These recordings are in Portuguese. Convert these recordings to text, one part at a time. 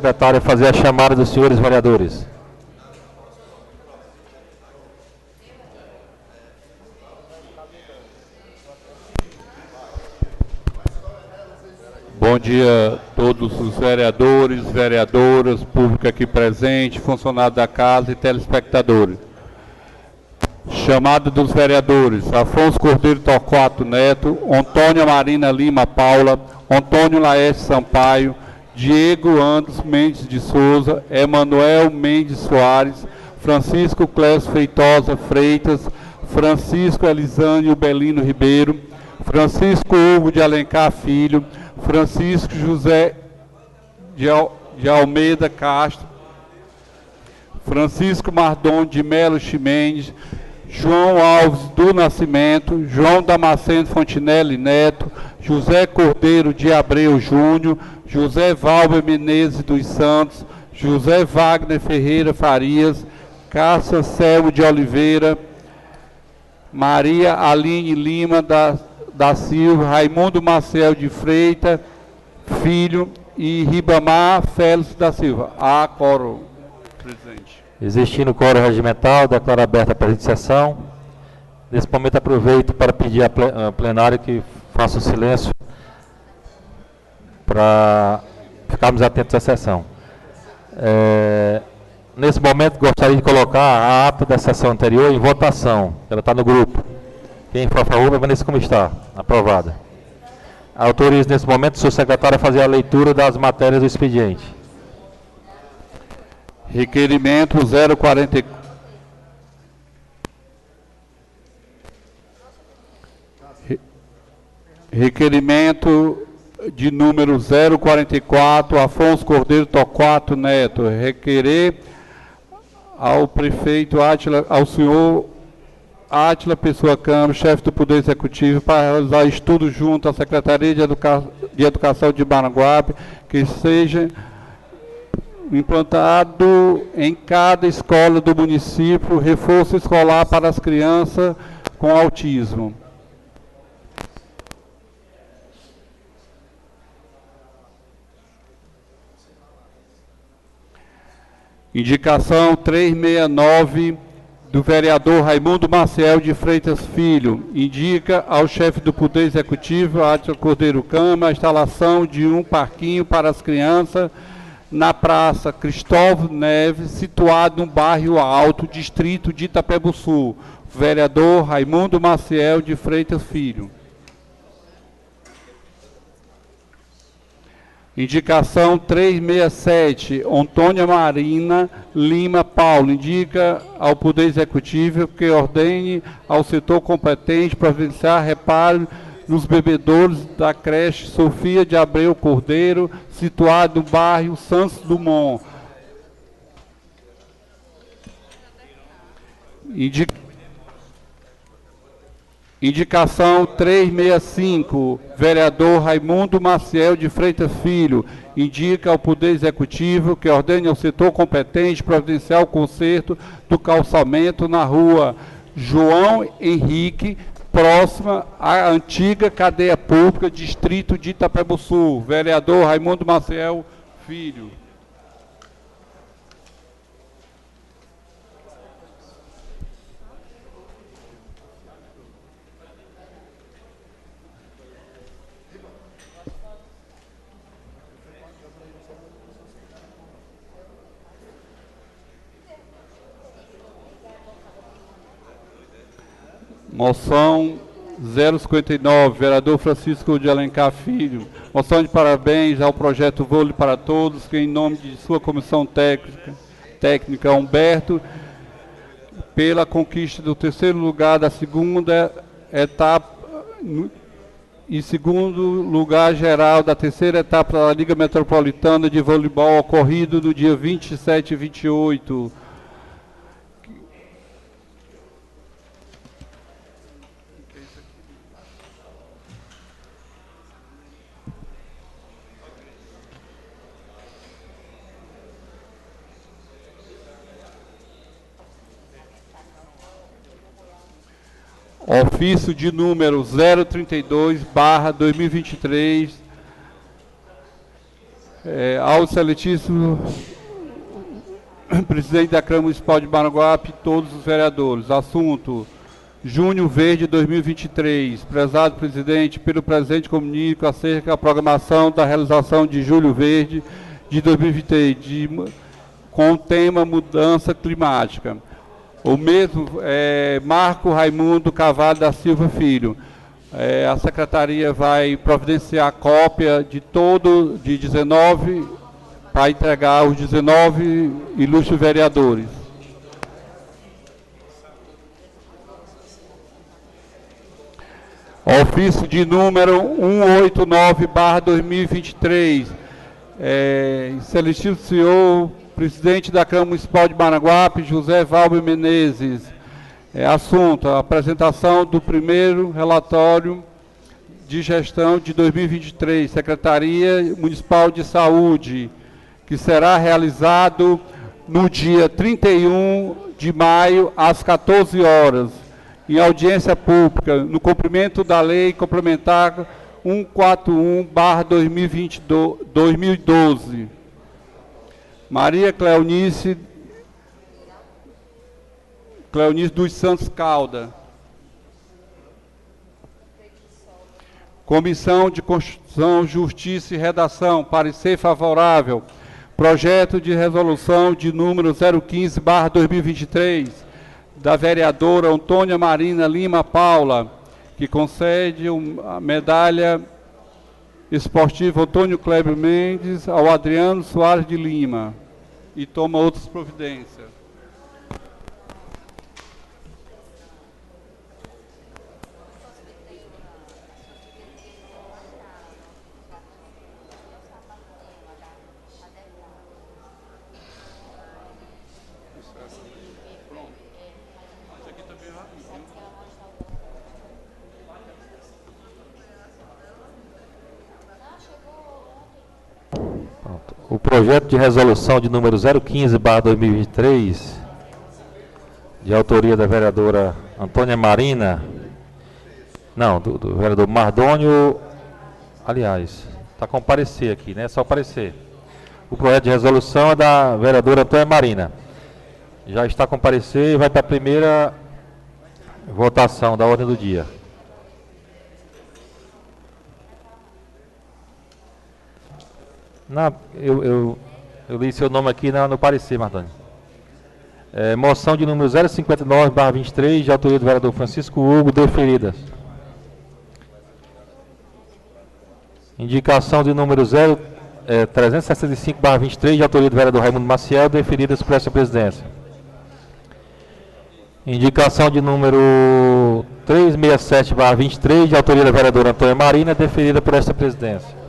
secretária fazer a chamada dos senhores vereadores. Bom dia a todos os vereadores, vereadoras, público aqui presente, funcionários da casa e telespectadores. Chamada dos vereadores: Afonso Cordeiro Torquato Neto, Antônia Marina Lima Paula, Antônio Laerte Sampaio, Diego Andes Mendes de Souza, Emanuel Mendes Soares, Francisco Clésio Feitosa Freitas, Francisco Elisânio Belino Ribeiro, Francisco Hugo de Alencar Filho, Francisco José de Almeida Castro, Francisco Mardon de Melo Ximenes, João Alves do Nascimento, João Damasceno Fontinelli Neto, José Cordeiro de Abreu Júnior, José Valber Menezes dos Santos, José Wagner Ferreira Farias, Cássia Selmo de Oliveira, Maria Aline Lima da Silva, Raimundo Maciel de Freitas Filho e Ribamar Félix da Silva. A quórum, presidente. Existindo quórum regimental, declaro aberta a presente sessão. Nesse momento aproveito para pedir ao plenário que faça o silêncio para ficarmos atentos à sessão. Nesse momento gostaria de colocar a ata da sessão anterior em votação. Ela está no grupo. Quem for a favor, permaneça como está. Aprovada. Autorizo nesse momento o senhor secretário a fazer a leitura das matérias do expediente. Requerimento 044. Requerimento de número 044, Afonso Cordeiro Torquato Neto. Requerer ao prefeito Átila, ao senhor Átila Pessoa Campos, chefe do Poder Executivo, para realizar estudo junto à Secretaria de Educação de Maranguape, que seja implantado em cada escola do município reforço escolar para as crianças com autismo. Indicação 369 do vereador Raimundo Maciel de Freitas Filho. Indica ao chefe do Poder Executivo, Átila Cordeiro Câmara, a instalação de um parquinho para as crianças na Praça Cristóvão Neves, situado no bairro Alto, distrito de Itapebuçu. Vereador Raimundo Maciel de Freitas Filho. Indicação 367, Antônia Marina Lima Paulo. Indica ao Poder Executivo que ordene ao setor competente providenciar reparo nos bebedouros da creche Sofia de Abreu Cordeiro, situado no bairro Santos Dumont. Indicação 365, vereador Raimundo Maciel de Freitas Filho. Indica ao Poder Executivo que ordene ao setor competente providenciar o conserto do calçamento na rua João Henrique, próxima à antiga cadeia pública, distrito de Itapebuçu. Vereador Raimundo Maciel Filho. Moção 059, vereador Francisco de Alencar Filho. Moção de parabéns ao projeto Vôlei para Todos, que em nome de sua comissão técnica Humberto, pela conquista do terceiro lugar da segunda etapa e segundo lugar geral da terceira etapa da Liga Metropolitana de Voleibol, ocorrido no dia 27 e 28. Ofício de número 032/2023 Ao excelentíssimo presidente da Câmara Municipal de Maranguape e todos os vereadores. Assunto: Junho Verde 2023. Prezado presidente, pelo presente comunico acerca da programação da realização de Julho Verde de 2023, com o tema Mudança Climática. O mesmo é Marco Raimundo Carvalho da Silva Filho. A secretaria vai providenciar cópia de 19, para entregar os 19 ilustres vereadores. Ofício de número 189/2023. Excelentíssimo senhor presidente da Câmara Municipal de Maranguape, José Valber Menezes. Assunto: a apresentação do primeiro relatório de gestão de 2023, Secretaria Municipal de Saúde, que será realizado no dia 31 de maio, às 14 horas, em audiência pública, no cumprimento da Lei Complementar 141/2012. Maria Cleonice dos Santos Calda. Comissão de Constituição, Justiça e Redação, parecer favorável. Projeto de resolução de número 015/2023, da vereadora Antônia Marina Lima Paula, que concede a medalha esportiva Antônio Kleber Mendes ao Adriano Soares de Lima e toma outras providências. O projeto de resolução de número 015/2023, de autoria da vereadora Antônia Marina, do vereador Mardônio, aliás, está com parecer aqui, né? Só parecer. O projeto de resolução é da vereadora Antônia Marina. Já está com parecer e vai para a primeira votação da ordem do dia. Eu li seu nome aqui no parecer, Mardônio. Moção de número 059/23, de autoria do vereador Francisco Hugo, deferidas. Indicação de número 365/23, de autoria do vereador Raimundo Maciel, deferidas por essa presidência. Indicação de número 367/23, de autoria da vereadora Antônia Marina, deferida por esta presidência.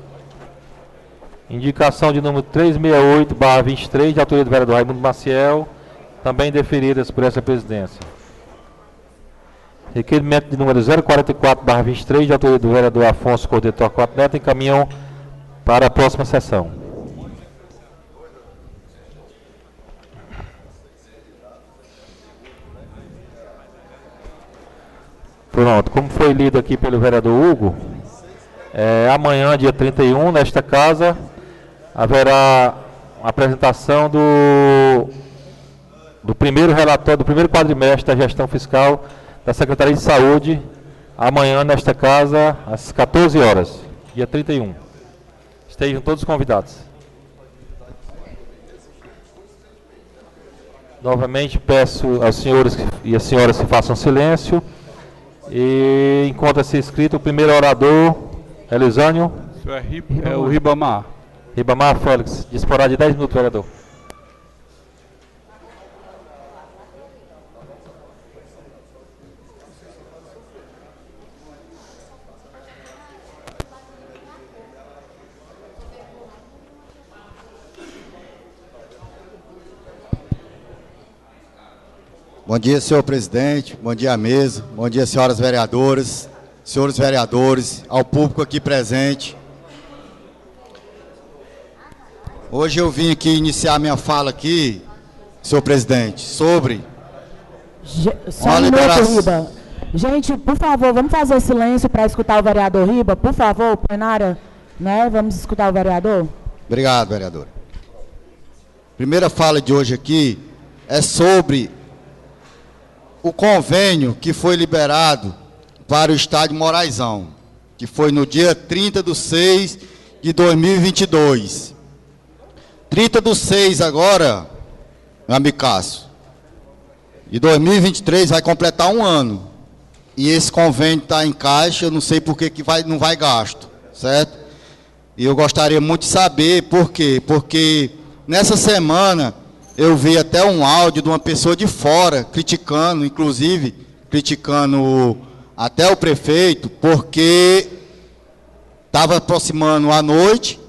Indicação de número 368/23, de autoria do vereador Raimundo Maciel, também deferidas por essa presidência. Requerimento de número 044/23, de autoria do vereador Afonso Cordeiro Torquato Neto, encaminham para a próxima sessão. Pronto, como foi lido aqui pelo vereador Hugo, amanhã, dia 31, nesta casa, haverá a apresentação do primeiro relatório, do primeiro quadrimestre da gestão fiscal da Secretaria de Saúde, amanhã nesta casa, às 14 horas, dia 31. Estejam todos convidados. Novamente peço aos senhores e às senhoras que façam silêncio. E encontra-se inscrito o primeiro orador, Elisânio. É o Ribamar. Ribamar Félix, disporá de 10 minutos, vereador. Bom dia, senhor presidente, bom dia à mesa, bom dia, senhoras vereadoras, senhores vereadores, ao público aqui presente. Hoje eu vim aqui iniciar minha fala aqui, senhor presidente, sobre só um minuto, Riba. Gente, por favor, vamos fazer silêncio para escutar o vereador Riba, por favor, plenária, né? Vamos escutar o vereador. Obrigado, vereadora. Primeira fala de hoje aqui é sobre o convênio que foi liberado para o estádio Moraizão, que foi no dia 30/6/2022. 30/6 agora, meu amigo Cássio, de 2023 vai completar um ano. E esse convênio está em caixa, eu não sei por que não vai gasto, certo? E eu gostaria muito de saber por quê. Porque nessa semana eu vi até um áudio de uma pessoa de fora, criticando, inclusive, criticando até o prefeito, porque estava aproximando a noite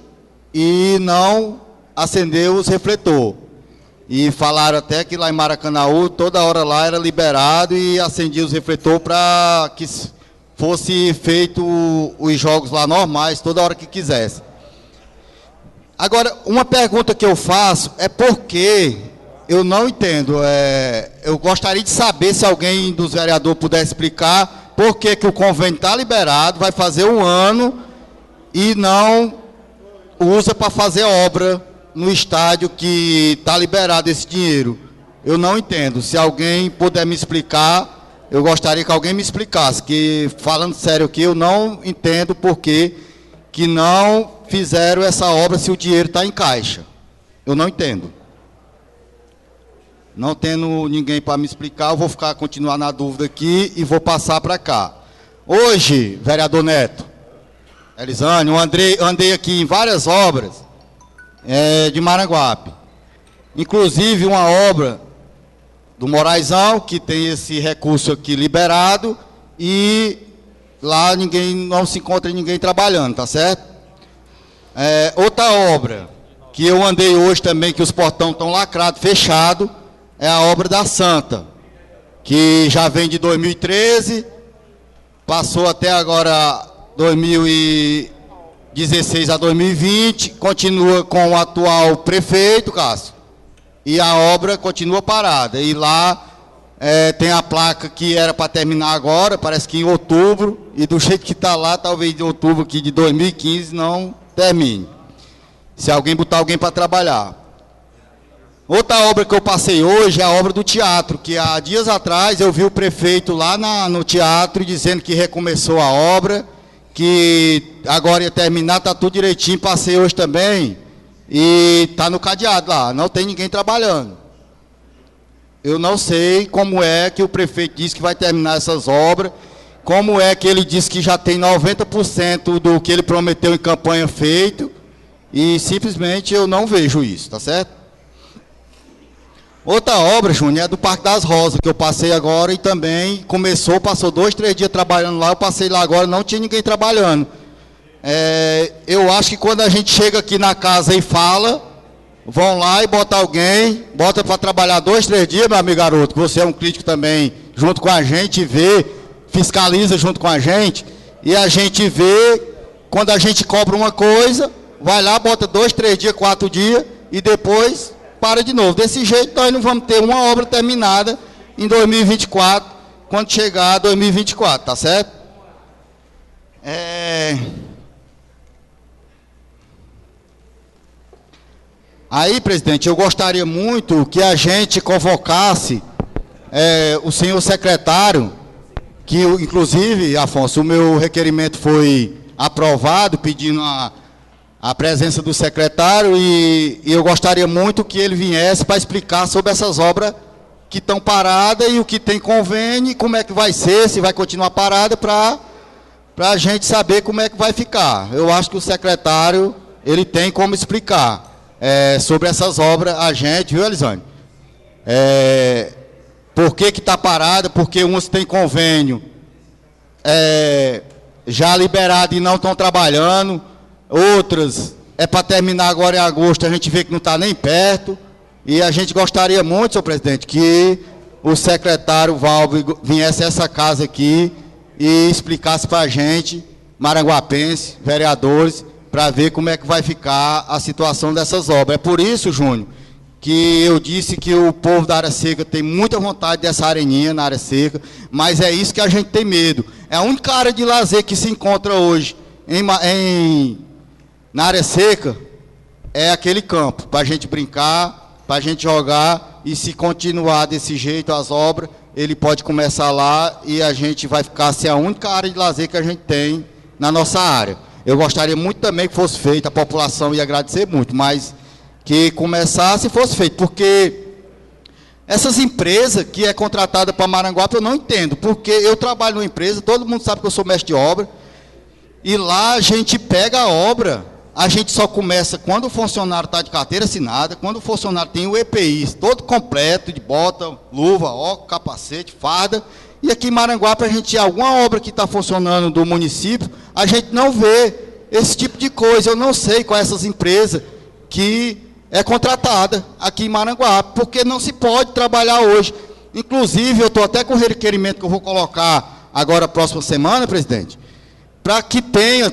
e não acendeu os refletores. E falaram até que lá em Maracanaú, toda hora lá era liberado e acendia os refletores para que fosse feito os jogos lá normais, toda hora que quisesse. Agora, uma pergunta que eu faço é por que eu não entendo. Eu gostaria de saber se alguém dos vereadores puder explicar por que o convênio está liberado, vai fazer um ano e não usa para fazer obra no estádio que está liberado esse dinheiro. Eu não entendo. Se alguém puder me explicar, eu gostaria que alguém me explicasse, que, falando sério aqui, eu não entendo por que não fizeram essa obra se o dinheiro está em caixa. Eu não entendo. Não tendo ninguém para me explicar, eu vou continuar na dúvida aqui e vou passar para cá. Hoje, vereador Neto, Elisane, eu andei aqui em várias obras de Maranguape. Inclusive uma obra do Moraizão, que tem esse recurso aqui liberado, e lá não se encontra ninguém trabalhando, tá certo? Outra obra que eu andei hoje também, que os portões estão lacrados, fechados, é a obra da Santa, que já vem de 2013, passou até agora 2016 a 2020, continua com o atual prefeito, Cássio, e a obra continua parada. E lá tem a placa que era para terminar agora, parece que em outubro, e do jeito que está lá, talvez em outubro aqui de 2015 não termine. Se alguém botar alguém para trabalhar. Outra obra que eu passei hoje é a obra do teatro, que há dias atrás eu vi o prefeito lá no teatro dizendo que recomeçou a obra, que agora ia terminar, está tudo direitinho, passei hoje também, e está no cadeado lá, não tem ninguém trabalhando. Eu não sei como é que o prefeito disse que vai terminar essas obras, como é que ele disse que já tem 90% do que ele prometeu em campanha feito, e simplesmente eu não vejo isso, tá certo? Outra obra, Júnior, é do Parque das Rosas, que eu passei agora e também passou 2, 3 dias trabalhando lá, eu passei lá agora, não tinha ninguém trabalhando. Eu acho que quando a gente chega aqui na casa e fala, vão lá e bota alguém, bota para trabalhar 2, 3 dias, meu amigo garoto, que você é um crítico também, junto com a gente, vê, fiscaliza junto com a gente, e a gente vê, quando a gente cobra uma coisa, vai lá, bota 2, 3 dias, 4 dias, e depois para de novo. Desse jeito, nós não vamos ter uma obra terminada em 2024, quando chegar 2024, tá certo? Aí, presidente, eu gostaria muito que a gente convocasse o senhor secretário, que inclusive, Afonso, o meu requerimento foi aprovado, pedindo a presença do secretário, e eu gostaria muito que ele viesse para explicar sobre essas obras que estão paradas e o que tem convênio, e como é que vai ser, se vai continuar parada, para a gente saber como é que vai ficar. Eu acho que o secretário, ele tem como explicar sobre essas obras a gente, viu, Elisane? Por que está parada, porque umas têm convênio já liberado e não estão trabalhando, outras para terminar agora em agosto, a gente vê que não está nem perto, e a gente gostaria muito, senhor presidente, que o secretário Valve viesse a essa casa aqui e explicasse para a gente, maranguapense, vereadores, para ver como é que vai ficar a situação dessas obras. É por isso, Júnior, que eu disse que o povo da área seca tem muita vontade dessa areninha na área seca, mas é isso que a gente tem medo. É a única área de lazer que se encontra hoje na área seca, é aquele campo, para a gente brincar, para a gente jogar, e se continuar desse jeito as obras, ele pode começar lá e a gente vai ficar sem a única área de lazer que a gente tem na nossa área. Eu gostaria muito também que fosse feito, a população ia agradecer muito, mas que começasse e fosse feito, porque essas empresas que é contratada para Maranguape, eu não entendo, porque eu trabalho numa empresa, todo mundo sabe que eu sou mestre de obra, e lá a gente pega a obra, a gente só começa quando o funcionário está de carteira assinada, quando o funcionário tem o EPI todo completo, de bota, luva, óculos, capacete, farda, e aqui em Maranguape a gente, alguma obra que está funcionando do município, a gente não vê esse tipo de coisa. Eu não sei qual é essas empresas que é contratada aqui em Maranguape, porque não se pode trabalhar hoje. Inclusive, eu estou até com o requerimento que eu vou colocar agora, próxima semana, presidente, para que tenha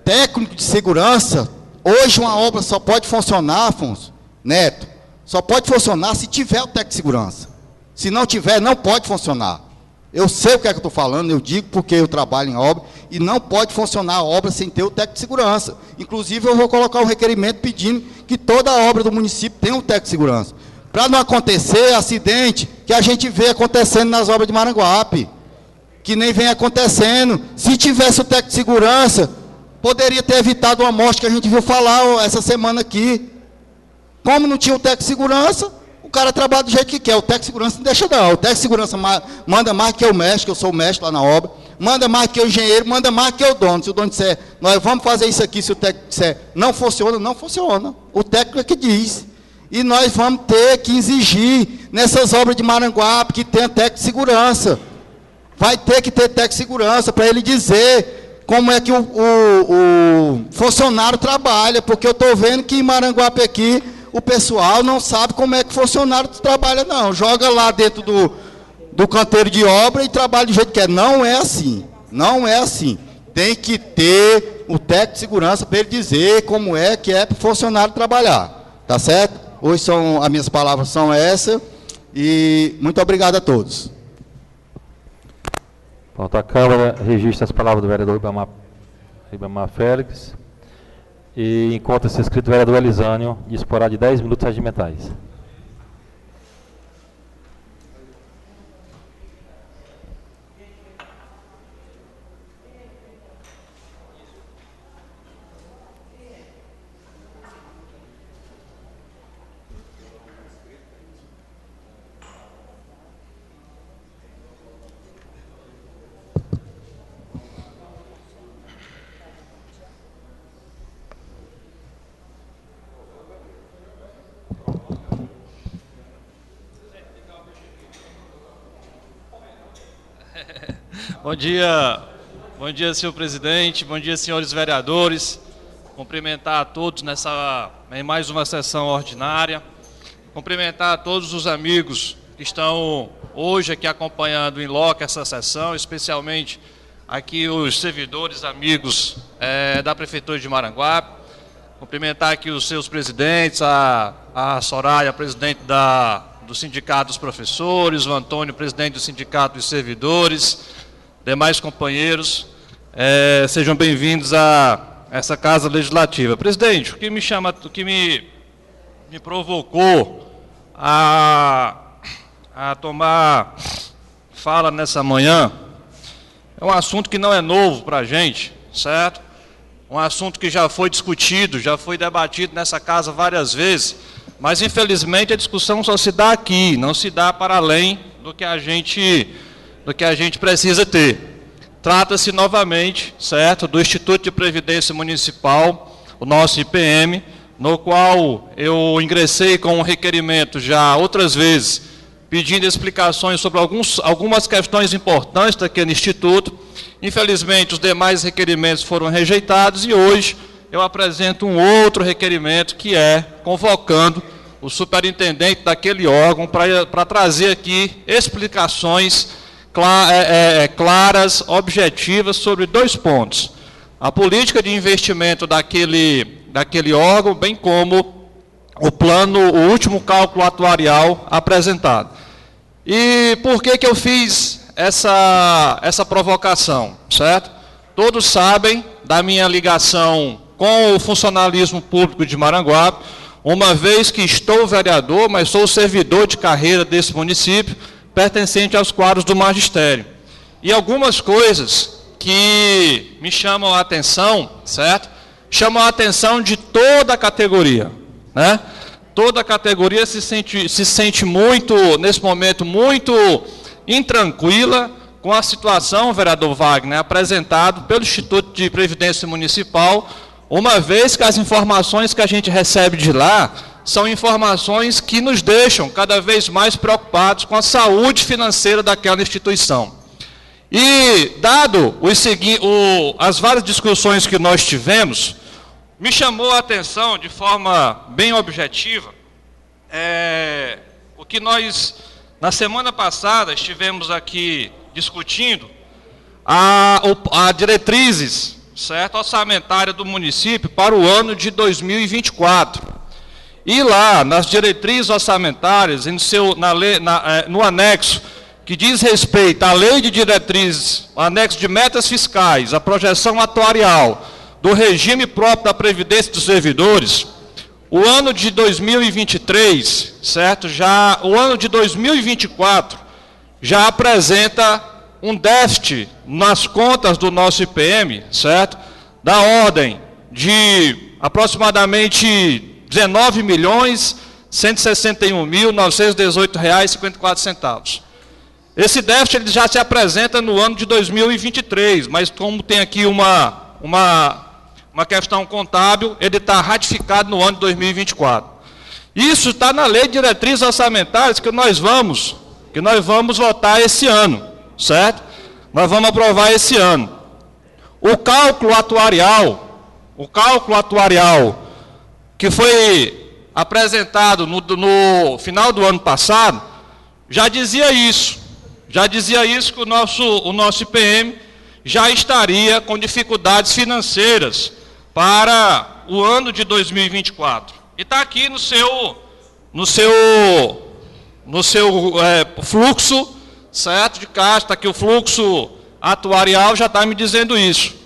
técnico de segurança. Hoje uma obra só pode funcionar, Afonso Neto, só pode funcionar se tiver o técnico de segurança. Se não tiver, não pode funcionar. Eu sei o que é que eu estou falando, eu digo porque eu trabalho em obra, e não pode funcionar a obra sem ter o técnico de segurança. Inclusive, eu vou colocar um requerimento pedindo que toda a obra do município tenha um técnico de segurança. Para não acontecer acidente que a gente vê acontecendo nas obras de Maranguape, que nem vem acontecendo. Se tivesse o técnico de segurança, poderia ter evitado uma morte que a gente viu falar essa semana aqui. Como não tinha o técnico de segurança, o cara trabalha do jeito que quer. O técnico de segurança não deixa não. O técnico de segurança manda mais que eu mestre, que eu sou o mestre lá na obra. Manda mais que o engenheiro, manda mais que o dono. Se o dono disser, nós vamos fazer isso aqui, se o técnico disser, não funciona, não funciona. O técnico é que diz. E nós vamos ter que exigir, nessas obras de Maranguape, que tenha técnico de segurança. Vai ter que ter técnico de segurança para ele dizer como é que o funcionário trabalha, porque eu estou vendo que em Maranguape aqui, o pessoal não sabe como é que o funcionário trabalha, não. Joga lá dentro do canteiro de obra e trabalha do jeito que é. Não é assim. Não é assim. Tem que ter o técnico de segurança para ele dizer como é que é para o funcionário trabalhar. Tá certo? Hoje as minhas palavras são essas. E muito obrigado a todos. Pronto, a Câmara registra as palavras do vereador Ribamar Félix. E encontra-se inscrito o vereador Elisânio, disporá de 10 minutos regimentais. Bom dia, senhor presidente, bom dia, senhores vereadores. Cumprimentar a todos em mais uma sessão ordinária. Cumprimentar a todos os amigos que estão hoje aqui acompanhando em loco essa sessão, especialmente aqui os servidores amigos da Prefeitura de Maranguape. Cumprimentar aqui os seus presidentes, a Soraya, presidente do Sindicato dos Professores, o Antônio, presidente do Sindicato dos Servidores, demais companheiros, sejam bem-vindos a essa Casa Legislativa. Presidente, o que me provocou a tomar fala nessa manhã é um assunto que não é novo para a gente, certo? Um assunto que já foi discutido, já foi debatido nessa casa várias vezes, mas infelizmente a discussão só se dá aqui, não se dá para além do que a gente precisa ter. Trata-se novamente, certo, do Instituto de Previdência Municipal, o nosso IPM, no qual eu ingressei com um requerimento já outras vezes, pedindo explicações sobre algumas questões importantes daquele instituto. Infelizmente, os demais requerimentos foram rejeitados e hoje eu apresento um outro requerimento, que é convocando o superintendente daquele órgão para trazer aqui explicações claras, objetivas, sobre 2 pontos. A política de investimento daquele órgão, bem como o último cálculo atuarial apresentado. E por que eu fiz essa provocação, certo? Todos sabem da minha ligação com o funcionalismo público de Maranguape, uma vez que estou vereador, mas sou servidor de carreira desse município, pertencente aos quadros do magistério. E algumas coisas que me chamam a atenção, certo? Chamam a atenção de toda a categoria, né? Toda a categoria se sente muito, nesse momento, muito intranquila com a situação, vereador Wagner, apresentado pelo Instituto de Previdência Municipal, uma vez que as informações que a gente recebe de lá são informações que nos deixam cada vez mais preocupados com a saúde financeira daquela instituição. E, dado as várias discussões que nós tivemos, me chamou a atenção de forma bem objetiva o que nós, na semana passada, estivemos aqui discutindo a diretrizes, certo, orçamentária do município para o ano de 2024. E lá, nas diretrizes orçamentárias, no anexo que diz respeito à lei de diretrizes, o anexo de metas fiscais, a projeção atuarial do regime próprio da Previdência dos Servidores, o ano de 2023, certo? O ano de 2024 já apresenta um déficit nas contas do nosso IPM, certo? Da ordem de aproximadamente R$ 19.161.918,54. Esse déficit ele já se apresenta no ano de 2023, mas como tem aqui uma questão contábil, ele está ratificado no ano de 2024. Isso está na lei de diretrizes orçamentárias que nós vamos votar esse ano, certo? Nós vamos aprovar esse ano. O cálculo atuarial que foi apresentado no final do ano passado, já dizia isso que o nosso IPM já estaria com dificuldades financeiras para o ano de 2024. E está aqui no seu fluxo, certo, de caixa, está aqui o fluxo atuarial, já está me dizendo isso.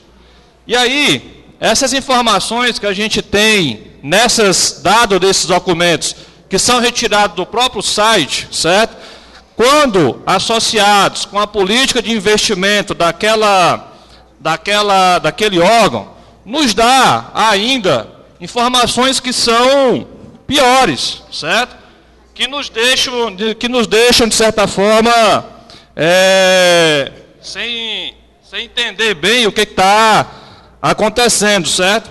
E aí, essas informações que a gente tem dados desses documentos, que são retirados do próprio site, certo? Quando associados com a política de investimento daquele órgão, nos dá ainda informações que são piores, certo? Que nos deixam, de certa forma, sem entender bem o que está acontecendo, certo?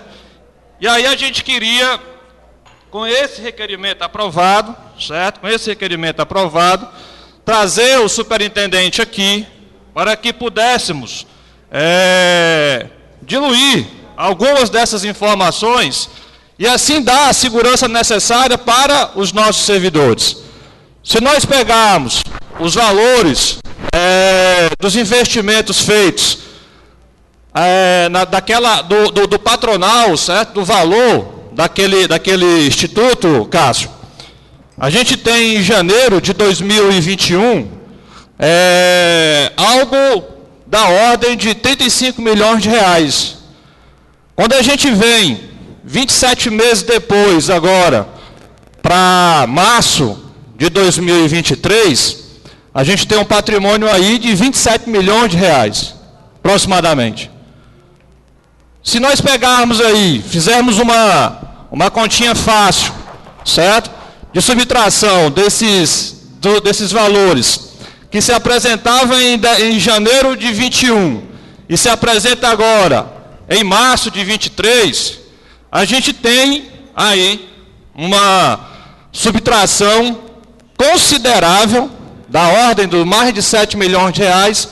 E aí a gente queria, com esse requerimento aprovado, certo? Com esse requerimento aprovado, trazer o superintendente aqui para que pudéssemos diluir algumas dessas informações e assim dar a segurança necessária para os nossos servidores. Se nós pegarmos os valores dos investimentos feitos do patronal, certo? Do valor daquele instituto, Cássio, a gente tem em janeiro de 2021 algo da ordem de R$ 35 milhões. Quando a gente vem 27 meses depois, agora, para março de 2023, a gente tem um patrimônio aí de R$ 27 milhões, aproximadamente. Se nós pegarmos aí, fizermos uma continha fácil, certo? De subtração desses valores que se apresentavam em janeiro de 21 e se apresenta agora em março de 23, a gente tem aí uma subtração considerável da ordem de mais de R$ 7 milhões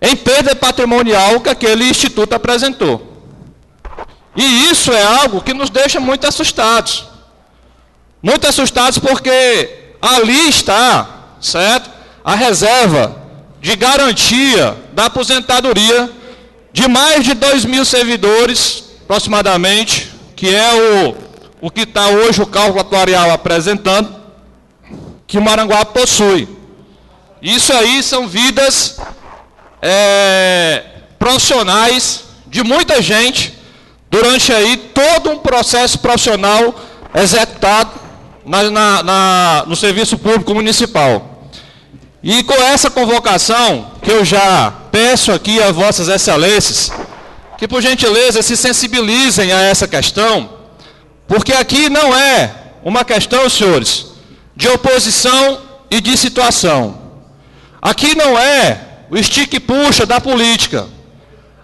em perda patrimonial que aquele instituto apresentou. E isso é algo que nos deixa muito assustados. Muito assustados porque ali está, certo, a reserva de garantia da aposentadoria de mais de 2.000 servidores, aproximadamente, que é o que está hoje o cálculo atuarial apresentando, que o Maranguape possui. Isso aí são vidas profissionais de muita gente durante aí todo um processo profissional executado no serviço público municipal. E com essa convocação, que eu já peço aqui a vossas excelências, que por gentileza se sensibilizem a essa questão, porque aqui não é uma questão, senhores, de oposição e de situação. Aqui não é o estique e puxa da política.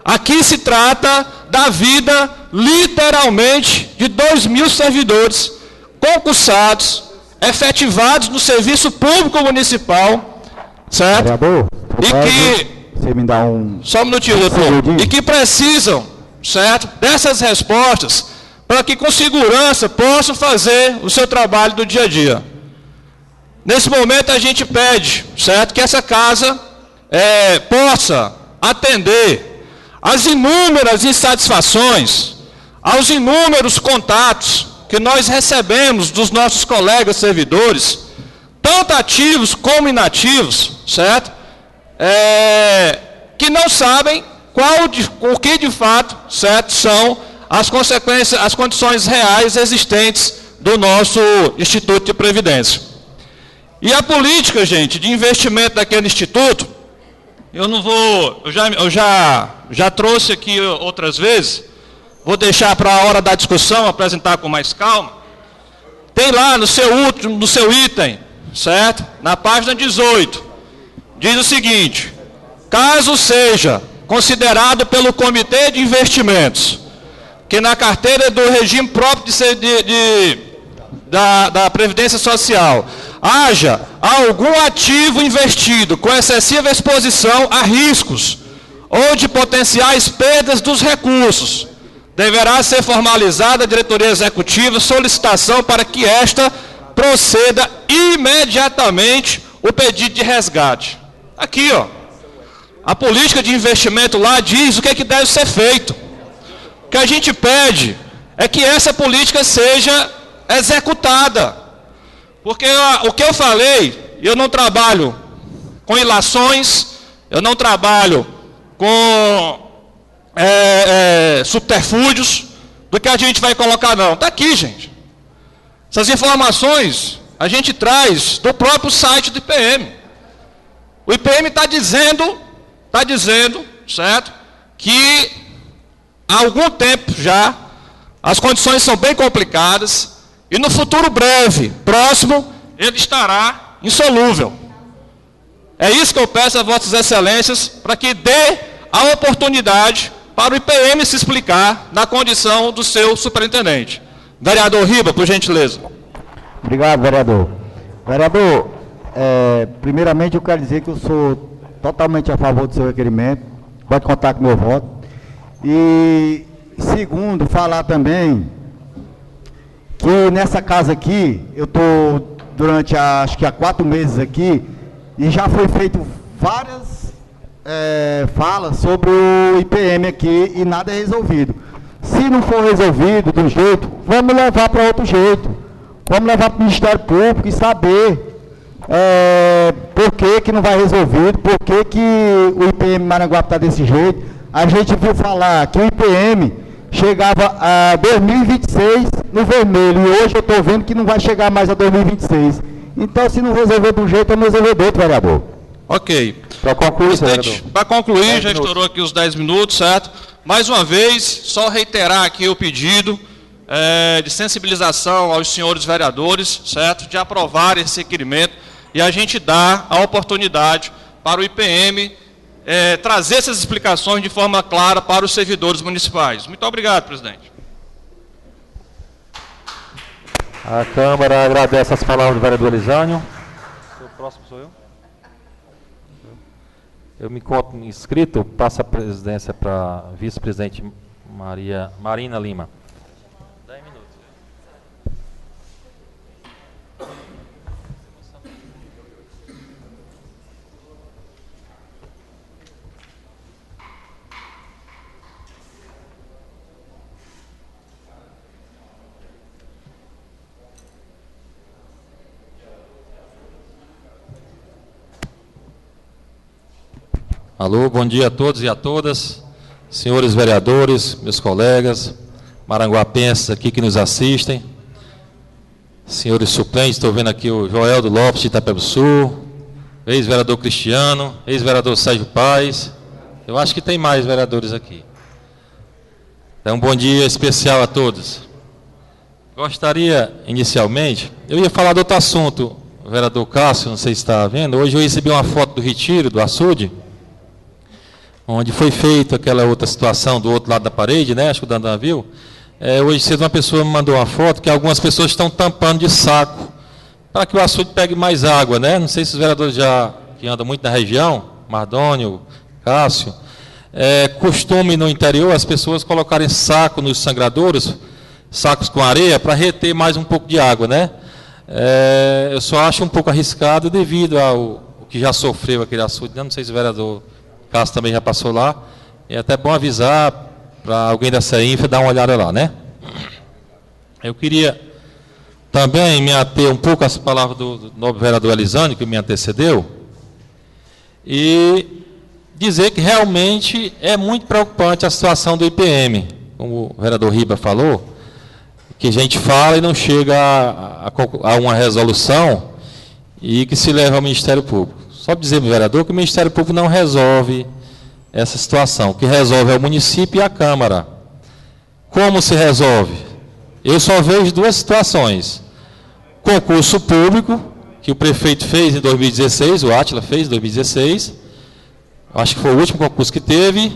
Aqui se trata da vida, literalmente, de 2.000 servidores concursados, efetivados no serviço público municipal, certo? Vereador, E que... você me dá um... Só um minutinho, doutor. E que precisam, certo, dessas respostas, para que com segurança possam fazer o seu trabalho do dia a dia. Nesse momento a gente pede, certo, que essa casa possa atender às inúmeras insatisfações, aos inúmeros contatos que nós recebemos dos nossos colegas servidores, tanto ativos como inativos, certo? Que não sabem o que de fato, certo, são as consequências, as condições reais existentes do nosso Instituto de Previdência. E a política, gente, de investimento daquele instituto, eu já trouxe aqui outras vezes, vou deixar para a hora da discussão apresentar com mais calma. Tem lá no seu item, certo? Na página 18, diz o seguinte: caso seja considerado pelo Comitê de Investimentos que na carteira do regime próprio da Previdência Social haja algum ativo investido com excessiva exposição a riscos ou de potenciais perdas dos recursos, deverá ser formalizada a diretoria executiva solicitação para que esta proceda imediatamente o pedido de resgate. Aqui, ó, a política de investimento lá diz o que é que deve ser feito. O que a gente pede é que essa política seja executada. Porque o que eu falei, eu não trabalho com ilações, eu não trabalho com subterfúgios do que a gente vai colocar, não. Está aqui, gente. Essas informações a gente traz do próprio site do IPM. O IPM está dizendo, certo, que há algum tempo já as condições são bem complicadas e no futuro breve, próximo, ele estará insolúvel. É isso que eu peço a vossas excelências, para que dê a oportunidade para o IPM se explicar na condição do seu superintendente. Vereador Riba, por gentileza. Obrigado, vereador. Vereador, primeiramente eu quero dizer que eu sou totalmente a favor do seu requerimento, pode contar com o meu voto. E, segundo, falar também que nessa casa aqui, eu estou durante, acho que há 4 meses aqui, e já foi feito várias falas sobre o IPM aqui e nada é resolvido. Se não for resolvido do jeito, vamos levar para outro jeito. Vamos levar para o Ministério Público e saber por que não vai resolvido, por que o IPM Maranguape está desse jeito. A gente viu falar que o IPM chegava a 2026 no vermelho, e hoje eu estou vendo que não vai chegar mais a 2026. Então, se não resolver de um jeito, vamos resolver do outro, vereador. Ok. Para concluir, vereador. Para concluir, já estourou aqui os 10 minutos, certo? Mais uma vez, só reiterar aqui o pedido de sensibilização aos senhores vereadores, certo? De aprovar esse requerimento e a gente dá a oportunidade para o IPM trazer essas explicações de forma clara para os servidores municipais. Muito obrigado, presidente. A Câmara agradece as palavras do vereador Elisânio. O próximo sou eu. Eu me encontro inscrito, passo a presidência para a vice-presidente Marina Lima. 10 minutos. Alô, bom dia a todos e a todas, senhores vereadores, meus colegas. maranguapenses aqui que nos assistem, senhores suplentes, estou vendo aqui o Joel do Lopes de Itapeba Sul, ex-vereador Cristiano, ex-vereador Sérgio Paes, eu acho que tem mais vereadores aqui. Então, um bom dia especial a todos. Gostaria, inicialmente, eu ia falar de outro assunto, o vereador Cássio, não sei se está vendo, hoje eu recebi uma foto do retiro, do açude, onde foi feita aquela outra situação do outro lado da parede, né? Acho que o Dandan viu. Hoje cedo uma pessoa me mandou uma foto que algumas pessoas estão tampando de saco para que o açude pegue mais água, né? Não sei se os vereadores que andam muito na região, Mardônio, Cássio, costume no interior as pessoas colocarem saco nos sangradouros, sacos com areia, para reter mais um pouco de água, né? Eu só acho um pouco arriscado devido ao que já sofreu aquele açude. Não sei se o vereador Cássio também já passou lá. É até bom avisar para alguém da CEINFRA dar uma olhada lá, né? Eu queria também me ater um pouco às palavras do nobre vereador Elisânio, que me antecedeu, e dizer que realmente é muito preocupante a situação do IPM, como o vereador Riba falou, que a gente fala e não chega a uma resolução e que se leva ao Ministério Público. Só dizer para o vereador que o Ministério Público não resolve essa situação. O que resolve é o município e a Câmara. Como se resolve? Eu só vejo duas situações. Concurso público, que o prefeito fez em 2016, o Átila fez em 2016, acho que foi o último concurso que teve,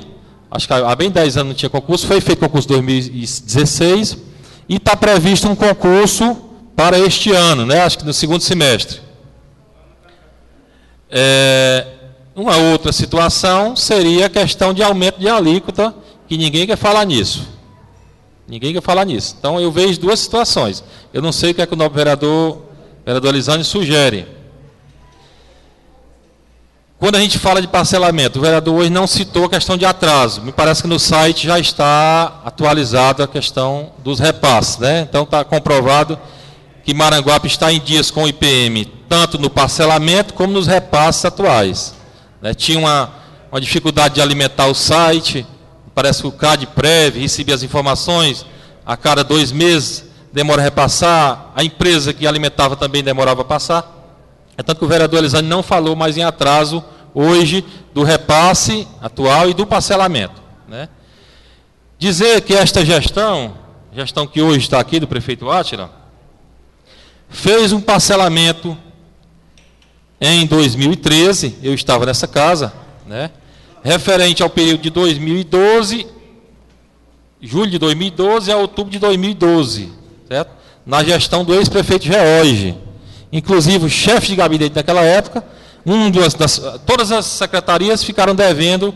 acho que há bem 10 anos não tinha concurso, foi feito concurso em 2016, e está previsto um concurso para este ano, né? Acho que no segundo semestre. Uma outra situação seria a questão de aumento de alíquota, que ninguém quer falar nisso. Ninguém quer falar nisso. Então, eu vejo duas situações. Eu não sei o que é que o novo vereador Elisânio sugere. Quando a gente fala de parcelamento, o vereador hoje não citou a questão de atraso. Me parece que no site já está atualizada a questão dos repasses, né? Então, está comprovado que Maranguape está em dias com o IPM, tanto no parcelamento como nos repasses atuais. Tinha uma dificuldade de alimentar o site, parece que o CAD-Prev recebia as informações, a cada 2 meses demora a repassar, a empresa que alimentava também demorava a passar. É tanto que o vereador Elisânio não falou mais em atraso hoje do repasse atual e do parcelamento, né? Dizer que esta gestão que hoje está aqui do prefeito Átila, fez um parcelamento em 2013, eu estava nessa casa, né? Referente ao período de 2012, julho de 2012 a outubro de 2012, certo? Na gestão do ex-prefeito George. Inclusive, o chefe de gabinete daquela época, todas as secretarias ficaram devendo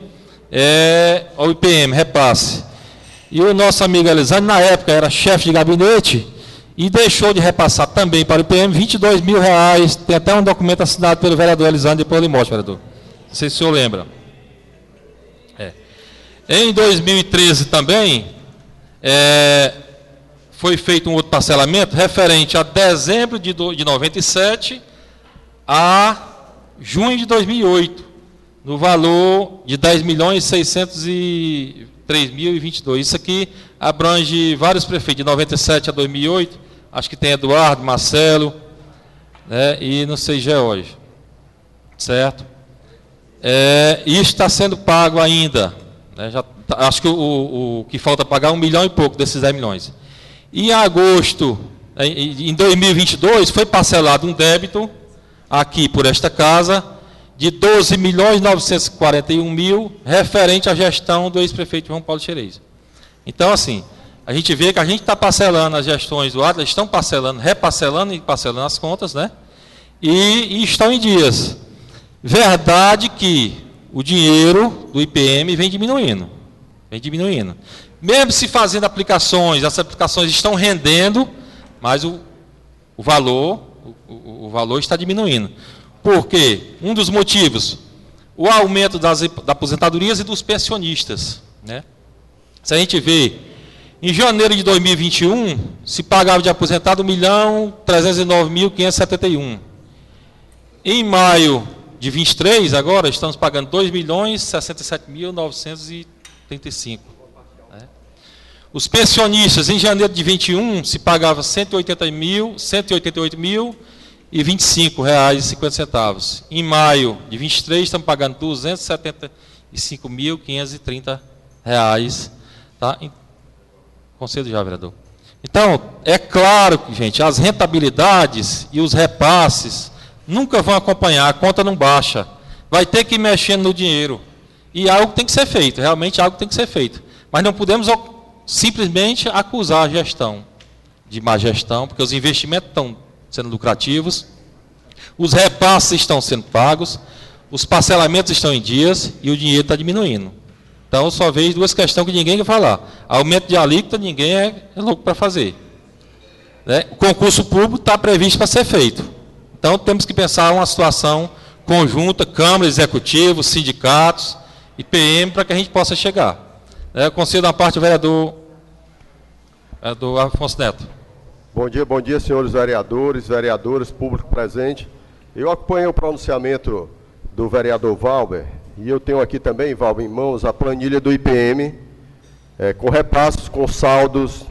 ao IPM, repasse. E o nosso amigo Elisânio, na época, era chefe de gabinete e deixou de repassar também para o IPM R$22 mil. Tem até um documento assinado pelo vereador Elisânio, depois ele mostra, vereador. Não sei se o senhor lembra. Em 2013 também, foi feito um outro parcelamento referente a dezembro de 97 a junho de 2008, no valor de R$10.603.022. Isso aqui abrange vários prefeitos, de 97 a 2008, acho que tem Eduardo, Marcelo, né, e não sei, George, certo? Isso está sendo pago ainda, né, acho que o que falta pagar é 1 milhão e pouco desses 10 milhões. Em agosto, em 2022, foi parcelado um débito aqui por esta casa de 12.941.000 referente à gestão do ex-prefeito João Paulo Xerez. Então, assim, a gente vê que a gente está parcelando as gestões do Átila, estão parcelando, reparcelando e parcelando as contas, né? E estão em dias. Verdade que o dinheiro do IPM vem diminuindo. Vem diminuindo. Mesmo se fazendo aplicações, essas aplicações estão rendendo, mas o valor está diminuindo. Por quê? Um dos motivos, o aumento das aposentadorias e dos pensionistas, né? Se a gente vê, em janeiro de 2021, se pagava de aposentado 1.309.571. Em maio de 23, agora, estamos pagando 2.067.935. Os pensionistas, em janeiro de 21, se pagava R$ 188.125,50. Em maio de 23, estamos pagando R$ 275.530. Tá? Concedo já, vereador. Então, é claro que, gente, as rentabilidades e os repasses nunca vão acompanhar, a conta não baixa. Vai ter que ir mexendo no dinheiro. E algo tem que ser feito, realmente algo tem que ser feito. Mas não podemos simplesmente acusar a gestão de má gestão, porque os investimentos estão sendo lucrativos, os repasses estão sendo pagos, os parcelamentos estão em dias e o dinheiro está diminuindo. Então, eu só vejo duas questões que ninguém quer falar. Aumento de alíquota, ninguém é louco para fazer. Né? O concurso público está previsto para ser feito. Então, temos que pensar uma situação conjunta, Câmara, Executivo, sindicatos e PM, para que a gente possa chegar. Eu concedo a parte do vereador Afonso Neto. Bom dia, senhores vereadores, vereadoras, público presente. Eu acompanhei o pronunciamento do vereador Valber, e eu tenho aqui também, Valber, em mãos, a planilha do IPM, com repassos, com saldos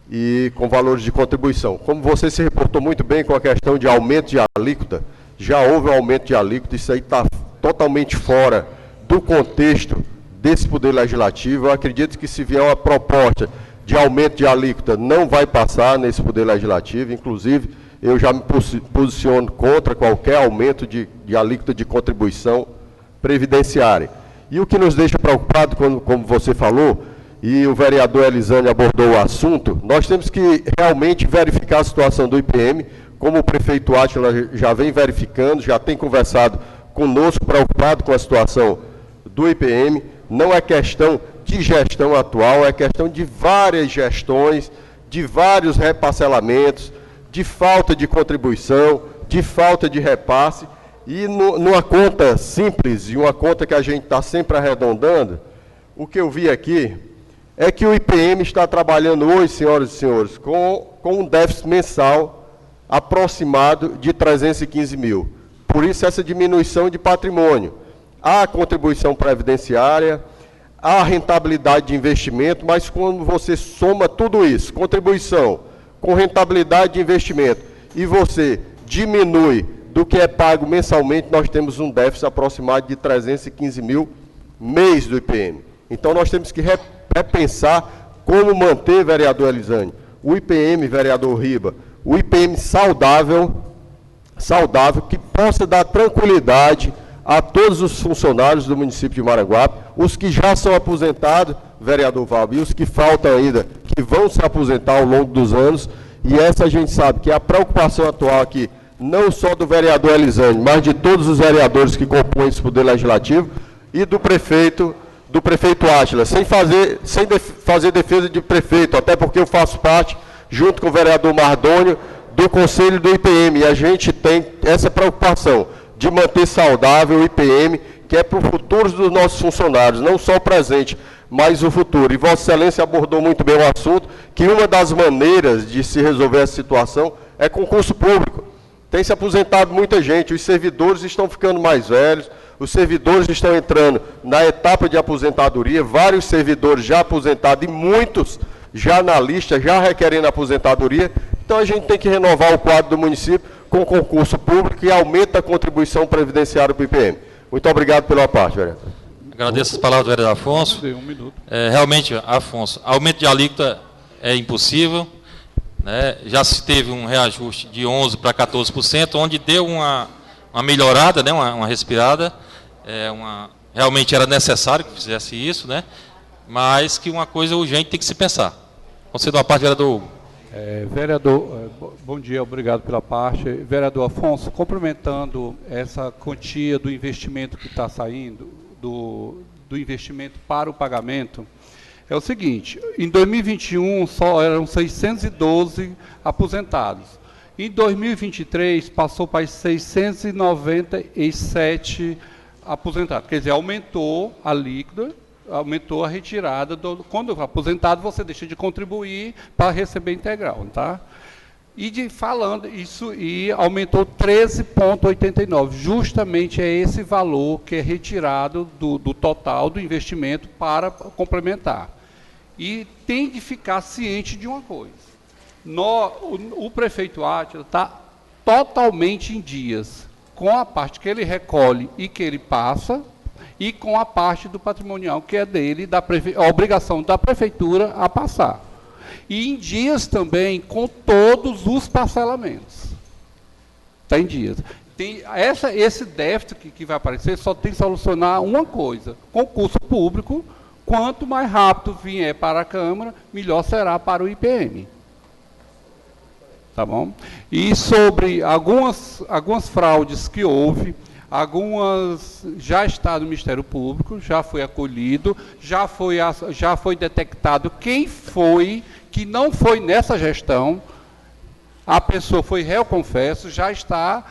e com valores de contribuição. Como você se reportou muito bem com a questão de aumento de alíquota, já houve um aumento de alíquota, isso aí está totalmente fora do contexto desse Poder Legislativo. Eu acredito que se vier uma proposta de aumento de alíquota, não vai passar nesse Poder Legislativo. Inclusive, eu já me posiciono contra qualquer aumento de alíquota de contribuição previdenciária. E o que nos deixa preocupado, como você falou, e o vereador Elisane abordou o assunto, nós temos que realmente verificar a situação do IPM, como o prefeito Átila já vem verificando, já tem conversado conosco, preocupado com a situação do IPM. Não é questão de gestão atual, é questão de várias gestões, de vários reparcelamentos, de falta de contribuição, de falta de repasse. E numa conta simples, e uma conta que a gente está sempre arredondando, o que eu vi aqui é que o IPM está trabalhando hoje, senhoras e senhores, com um déficit mensal aproximado de 315 mil. Por isso, essa diminuição de patrimônio. Há a contribuição previdenciária, há a rentabilidade de investimento, mas quando você soma tudo isso, contribuição com rentabilidade de investimento, e você diminui do que é pago mensalmente, nós temos um déficit aproximado de 315 mil mês do IPM. Então, nós temos que repensar como manter, vereador Elisane, o IPM, vereador Riba, o IPM saudável, que possa dar tranquilidade a todos os funcionários do município de Maranguape, os que já são aposentados, vereador Valber, e os que faltam ainda, que vão se aposentar ao longo dos anos. E essa a gente sabe que é a preocupação atual aqui, não só do vereador Elisane, mas de todos os vereadores que compõem esse Poder Legislativo, e do prefeito Átila, sem fazer defesa de prefeito, até porque eu faço parte, junto com o vereador Mardônio, do Conselho do IPM, e a gente tem essa preocupação de manter saudável o IPM, que é para o futuro dos nossos funcionários, não só o presente, mas o futuro. E Vossa Excelência abordou muito bem o assunto, que uma das maneiras de se resolver essa situação é concurso público. Tem se aposentado muita gente, os servidores estão ficando mais velhos, os servidores estão entrando na etapa de aposentadoria, vários servidores já aposentados e muitos já na lista, já requerendo aposentadoria. Então a gente tem que renovar o quadro do município com concurso público e aumenta a contribuição previdenciária para o IPM. Muito obrigado pela parte, vereador. Agradeço as palavras do vereador Afonso. Realmente, Afonso, aumento de alíquota é impossível. Né? Já se teve um reajuste de 11% para 14%, onde deu uma melhorada, né? uma respirada. Realmente era necessário que fizesse isso, né? Mas que uma coisa urgente tem que se pensar. Concedo a parte, vereador Hugo. Vereador, bom dia, obrigado pela parte. Vereador Afonso, complementando essa quantia do investimento que está saindo, do investimento para o pagamento, é o seguinte: em 2021 só eram 612 aposentados. Em 2023 passou para 697 aposentados. Quer dizer, aumentou a líquida, aumentou a retirada. Quando aposentado, você deixa de contribuir para receber integral, tá? Falando isso, e aumentou 13,89. Justamente é esse valor que é retirado do total do investimento para complementar. E tem de ficar ciente de uma coisa. O prefeito Átila está totalmente em dias com a parte que ele recolhe e que ele passa, e com a parte do patrimonial que é dele, a obrigação da prefeitura a passar. E em dias também com todos os parcelamentos. Está em dias. Esse déficit que vai aparecer só tem que solucionar uma coisa: concurso público. Quanto mais rápido vier para a Câmara, melhor será para o IPM. Tá bom? E sobre algumas fraudes que houve, algumas já está no Ministério Público, já foi acolhido, já foi detectado quem foi, que não foi nessa gestão, a pessoa foi réu confesso, já está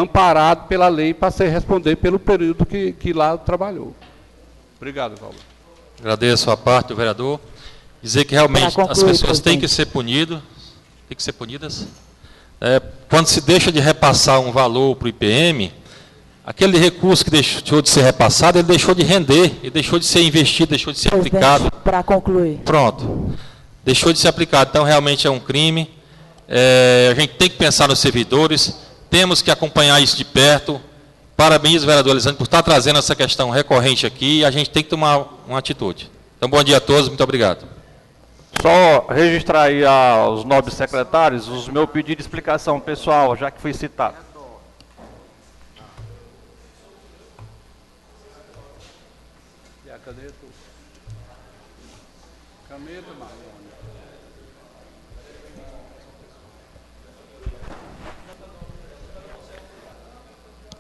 amparado pela lei para se responder pelo período que lá trabalhou. Obrigado, Valber. Agradeço a parte do vereador. Dizer que realmente concluir, as pessoas têm que ser punidas. Tem que ser punidas. Quando se deixa de repassar um valor para o IPM, aquele recurso que deixou de ser repassado, ele deixou de render, ele deixou de ser investido, deixou de ser aplicado. Para concluir. Pronto. Deixou de ser aplicado. Então, realmente é um crime. A gente tem que pensar nos servidores, temos que acompanhar isso de perto. Parabéns, vereador Elisângela, por estar trazendo essa questão recorrente aqui, e a gente tem que tomar uma atitude. Então, bom dia a todos, muito obrigado. Só registrar aí aos nobres secretários os meus pedidos de explicação pessoal, já que fui citado. E a caneta? Caneta, Marlone.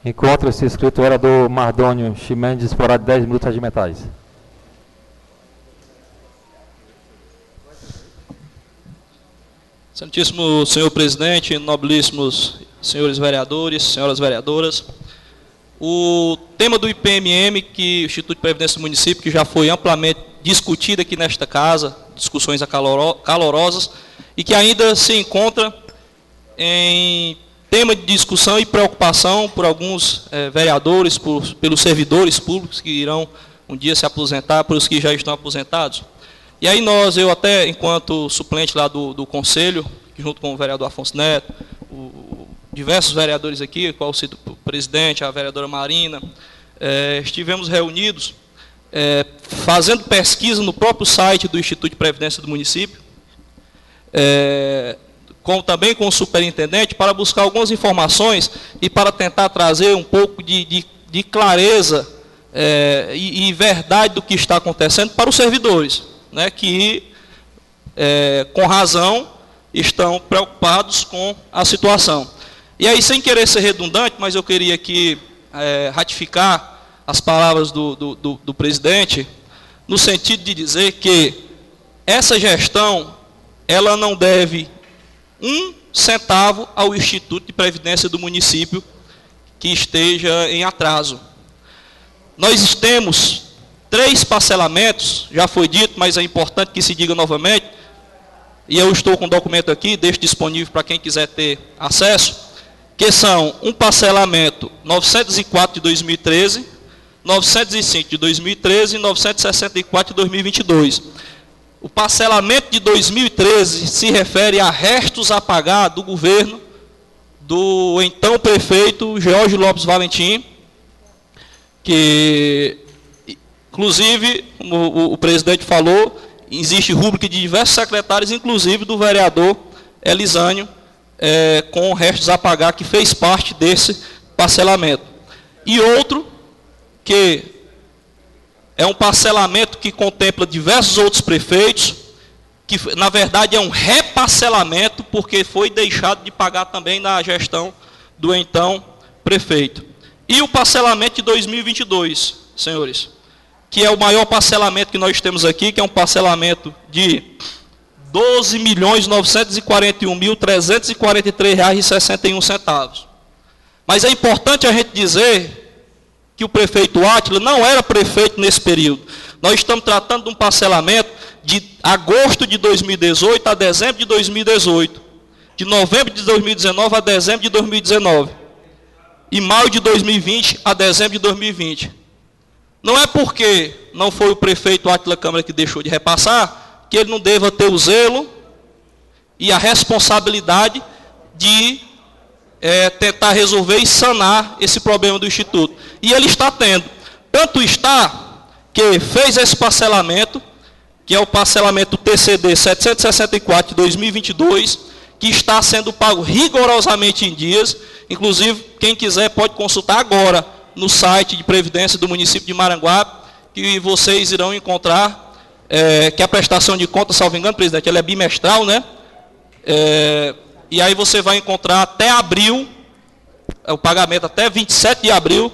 Encontra-se escrito o vereador Mardônio Chimenez, disporá de 10 minutos regimentais. Santíssimo senhor presidente, nobilíssimos senhores vereadores, senhoras vereadoras, o tema do IPMM, que o Instituto de Previdência do Município, que já foi amplamente discutido aqui nesta casa, discussões calorosas, e que ainda se encontra em tema de discussão e preocupação por alguns vereadores, pelos servidores públicos que irão um dia se aposentar, por os que já estão aposentados. E aí eu até, enquanto suplente lá do Conselho, junto com o vereador Afonso Neto, diversos vereadores aqui, qual cito o presidente, a vereadora Marina, estivemos reunidos, fazendo pesquisa no próprio site do Instituto de Previdência do Município, também com o superintendente, para buscar algumas informações e para tentar trazer um pouco de clareza e verdade do que está acontecendo para os servidores, né, que, com razão, estão preocupados com a situação. E aí, sem querer ser redundante, mas eu queria aqui ratificar as palavras do presidente, no sentido de dizer que essa gestão, ela não deve 1 centavo ao Instituto de Previdência do município que esteja em atraso. Nós temos 3 parcelamentos, já foi dito, mas é importante que se diga novamente, e eu estou com o documento aqui, deixo disponível para quem quiser ter acesso, que são um parcelamento 904 de 2013, 905 de 2013 e 964 de 2022. O parcelamento de 2013 se refere a restos a pagar do governo do então prefeito George Lopes Valentim, que, inclusive, como o presidente falou, existe rúbrica de diversos secretários, inclusive do vereador Elisânio, com restos a pagar, que fez parte desse parcelamento. E outro, que é um parcelamento que contempla diversos outros prefeitos, que na verdade é um reparcelamento, porque foi deixado de pagar também na gestão do então prefeito. E o parcelamento de 2022, senhores, que é o maior parcelamento que nós temos aqui, que é um parcelamento de R$ 12.941.343,61. Mas é importante a gente dizer que o prefeito Átila não era prefeito nesse período. Nós estamos tratando de um parcelamento de agosto de 2018 a dezembro de 2018, de novembro de 2019 a dezembro de 2019, e maio de 2020 a dezembro de 2020. Não é porque não foi o prefeito Átila Câmara que deixou de repassar, que ele não deva ter o zelo e a responsabilidade de tentar resolver e sanar esse problema do Instituto. E ele está tendo. Tanto está que fez esse parcelamento, que é o parcelamento TCD 764 de 2022, que está sendo pago rigorosamente em dias. Inclusive, quem quiser pode consultar agora no site de Previdência do município de Maranguape, que vocês irão encontrar, que a prestação de contas, salvo engano, presidente, ela é bimestral, né? E aí você vai encontrar até abril, o pagamento até 27 de abril,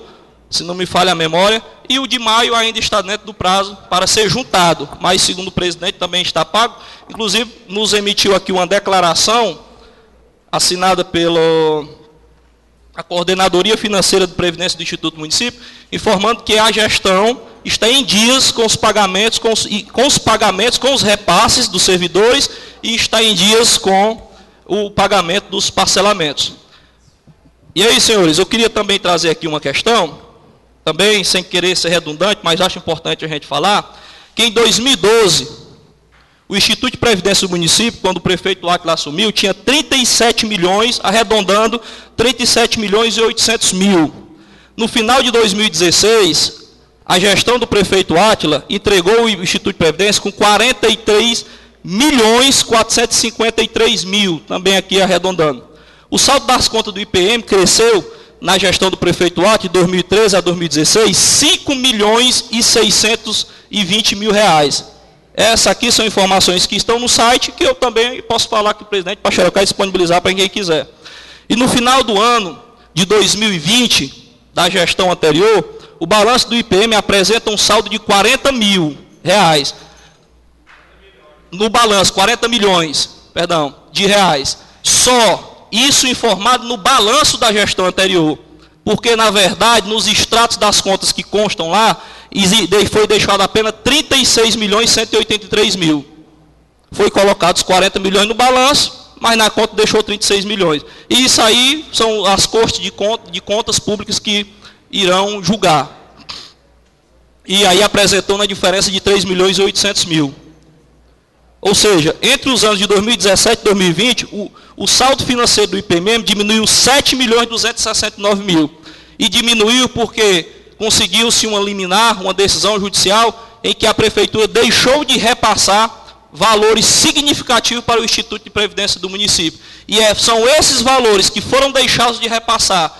se não me falha a memória, e o de maio ainda está dentro do prazo para ser juntado, mas segundo o presidente também está pago. Inclusive, nos emitiu aqui uma declaração assinada pela Coordenadoria Financeira de Previdência do Instituto Município, informando que a gestão está em dias com os pagamentos, com os repasses dos servidores, e está em dias com o pagamento dos parcelamentos. E aí, senhores, eu queria também trazer aqui uma questão, também sem querer ser redundante, mas acho importante a gente falar, que em 2012, o Instituto de Previdência do município, quando o prefeito Átila assumiu, tinha 37 milhões, arredondando, 37 milhões e 800 mil. No final de 2016, a gestão do prefeito Átila entregou o Instituto de Previdência com 43 milhões 453 mil, também aqui arredondando. O saldo das contas do IPM cresceu, na gestão do prefeito Átila, de 2013 a 2016, 5 milhões e 620 mil reais. Essas aqui são informações que estão no site, que eu também posso falar que o presidente Pacheco vai disponibilizar para quem quiser. E no final do ano de 2020, da gestão anterior, o balanço do IPM apresenta um saldo de 40 mil reais. No balanço, 40 milhões, perdão, de reais. Só isso informado no balanço da gestão anterior. Porque, na verdade, nos extratos das contas que constam lá, foi deixado apenas 36 milhões e 183 mil. Foi colocados 40 milhões no balanço, mas na conta deixou 36 milhões. E isso aí são as cortes de contas públicas que irão julgar. E aí apresentou uma diferença de 3 milhões e 800 mil. Ou seja, entre os anos de 2017 e 2020, o saldo financeiro do IPM diminuiu 7 milhões e 269 mil. E diminuiu porque conseguiu-se uma liminar, uma decisão judicial, em que a prefeitura deixou de repassar valores significativos para o Instituto de Previdência do município. E são esses valores que foram deixados de repassar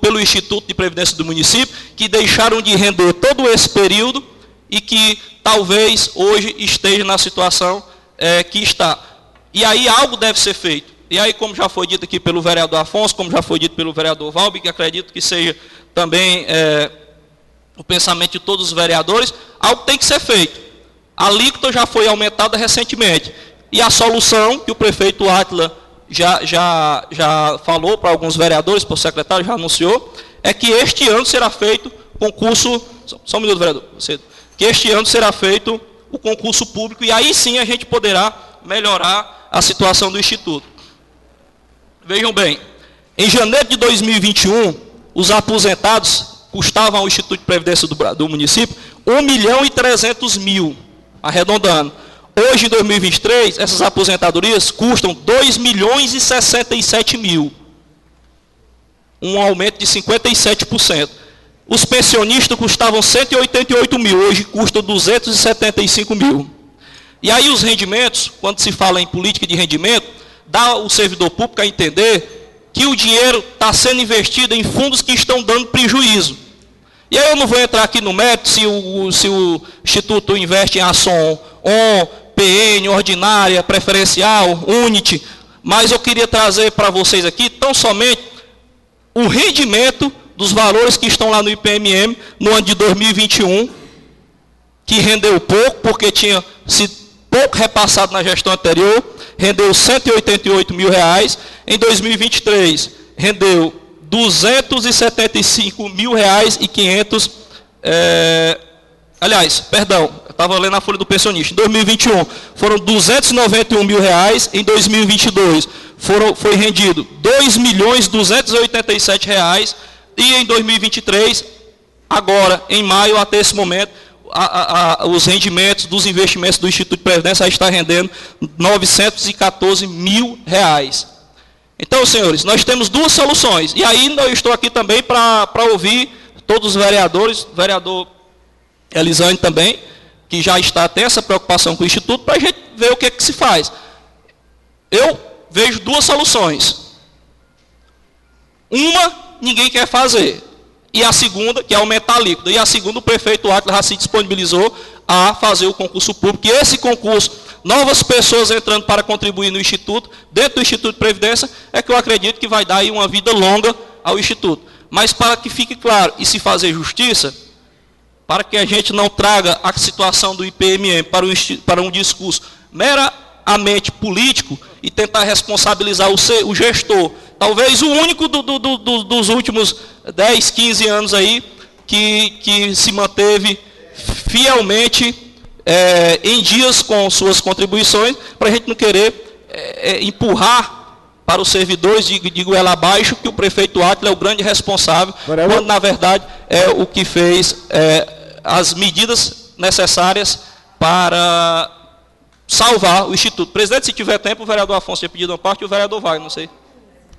pelo Instituto de Previdência do município, que deixaram de render todo esse período e que talvez hoje esteja na situação que está. E aí algo deve ser feito. E aí, como já foi dito aqui pelo vereador Afonso, como já foi dito pelo vereador Valber, que acredito que seja também o pensamento de todos os vereadores, algo tem que ser feito. A alíquota já foi aumentada recentemente. E a solução que o prefeito Átila já falou para alguns vereadores, para o secretário já anunciou, é que este ano será feito concurso... Só um minuto, vereador. Que este ano será feito o concurso público, e aí sim a gente poderá melhorar a situação do Instituto. Vejam bem, em janeiro de 2021, os aposentados custavam ao Instituto de Previdência do município 1 milhão e 300 mil, arredondando. Hoje, em 2023, essas aposentadorias custam 2 milhões e 67 mil, um aumento de 57%. Os pensionistas custavam 188 mil, hoje custam 275 mil. E aí os rendimentos, quando se fala em política de rendimento, dá o servidor público a entender que o dinheiro está sendo investido em fundos que estão dando prejuízo. E aí eu não vou entrar aqui no mérito se o Instituto investe em ação ON, PN, ordinária, preferencial, Unity, mas eu queria trazer para vocês aqui tão somente o rendimento dos valores que estão lá no IPMM no ano de 2021, que rendeu pouco, porque tinha sido pouco repassado na gestão anterior, rendeu 188 mil reais. Em 2023, rendeu 275 mil reais e 500... aliás, perdão, eu estava lendo a folha do pensionista. Em 2021, foram 291 mil reais. Em 2022, foi rendido 2 milhões 287 reais. E em 2023, agora, em maio, até esse momento, os rendimentos dos investimentos do Instituto de Previdência está rendendo R$ 914 mil. Então, senhores, nós temos duas soluções. E ainda eu estou aqui também para ouvir todos os vereadores, o vereador Elisane também, que já tem essa preocupação com o Instituto, para a gente ver o que se faz. Eu vejo duas soluções. Uma, ninguém quer fazer. E a segunda, que é aumentar a alíquota. E a segunda, o prefeito Átila já se disponibilizou a fazer o concurso público. E esse concurso, novas pessoas entrando para contribuir no Instituto, dentro do Instituto de Previdência, é que eu acredito que vai dar aí uma vida longa ao Instituto. Mas para que fique claro, e se fazer justiça, para que a gente não traga a situação do IPMM para um discurso meramente político e tentar responsabilizar o gestor, talvez o único dos últimos 10, 15 anos aí, que se manteve fielmente em dias com suas contribuições, para a gente não querer empurrar para os servidores de goela abaixo que o prefeito Átila é o grande responsável, quando na verdade é o que fez as medidas necessárias para salvar o Instituto. Presidente, se tiver tempo, o vereador Afonso tinha pedido uma parte e o vereador Wagner, não sei.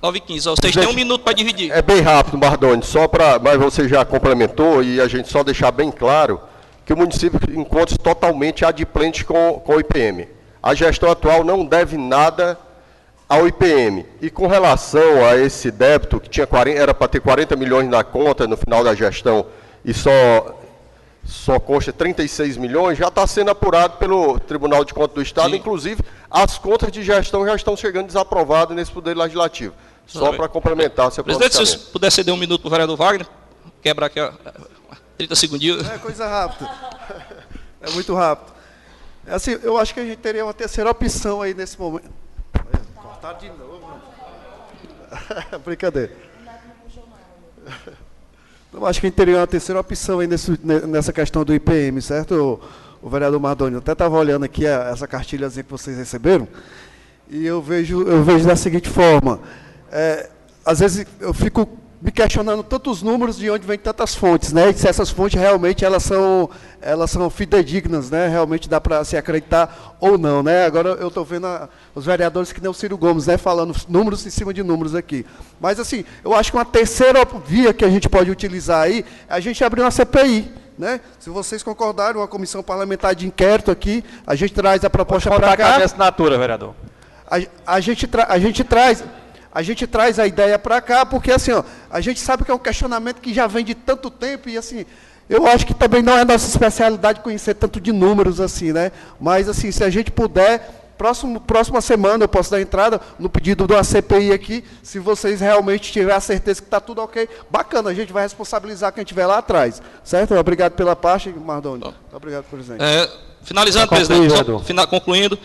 9h15. Vocês têm um minuto para dividir. É bem rápido, Mardoni, mas você já complementou e a gente só deixar bem claro que o município encontra-se totalmente adimplente com o IPM. A gestão atual não deve nada ao IPM. E com relação a esse débito, que era para ter 40 milhões na conta no final da gestão e só consta 36 milhões, já está sendo apurado pelo Tribunal de Contas do Estado. Sim. Inclusive, as contas de gestão já estão chegando desaprovadas nesse Poder Legislativo. Só para complementar seu presidente, se você puder ceder um minuto para o vereador Wagner, quebrar aqui 30 segundinhos. É coisa rápida. É muito rápido. Assim, eu acho que a gente teria uma terceira opção aí nesse momento. Cortaram de novo. Brincadeira. Eu acho que a gente teria uma terceira opção aí nessa questão do IPM, certo, o vereador Mardoni? Eu até estava olhando aqui essa cartilhazinha que vocês receberam, e eu vejo da seguinte forma. Às vezes eu fico me questionando tantos números de onde vem tantas fontes, né? E se essas fontes realmente elas são fidedignas, né? Realmente dá para se acreditar ou não, né? Agora eu estou vendo os vereadores que nem o Ciro Gomes, né? Falando números em cima de números aqui. Mas assim, eu acho que uma terceira via que a gente pode utilizar aí é a gente abrir uma CPI. Né? Se vocês concordarem, uma comissão parlamentar de inquérito aqui, a gente traz a proposta para cá. A minha assinatura, vereador. A gente traz a ideia para cá, porque assim, ó, a gente sabe que é um questionamento que já vem de tanto tempo, e assim, eu acho que também não é nossa especialidade conhecer tanto de números assim, né? Mas assim, se a gente puder, próxima semana eu posso dar entrada no pedido de uma CPI aqui, se vocês realmente tiverem a certeza que está tudo ok, bacana, a gente vai responsabilizar quem estiver lá atrás, certo? Obrigado pela parte, Mardoni. Obrigado, presidente. Finalizando, presidente, concluindo,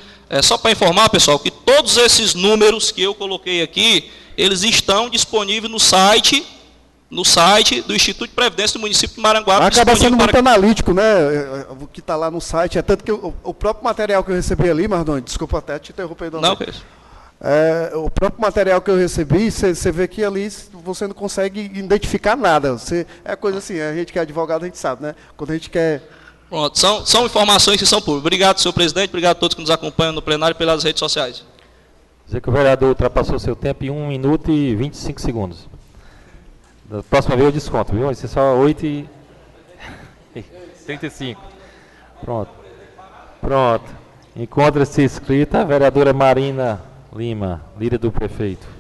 só para informar, pessoal, que todos esses números que eu coloquei aqui, eles estão disponíveis no site do Instituto de Previdência do município de Maranguape. Acaba sendo muito analítico, né? O que está lá no site, é tanto que o próprio material que eu recebi ali, Mardoni, desculpa até te interromper. Não, que isso. O próprio material que eu recebi, você vê que ali você não consegue identificar nada. É coisa assim, a gente que é advogado, a gente sabe, né? Quando a gente quer... Pronto, são informações que são públicas. Obrigado, senhor presidente, obrigado a todos que nos acompanham no plenário e pelas redes sociais. Dizer que o vereador ultrapassou seu tempo em 1 minuto e 25 segundos. Da próxima vez eu desconto, viu? Vai ser só 8h35. Pronto. Encontra-se inscrita a vereadora Marina Lima, líder do prefeito.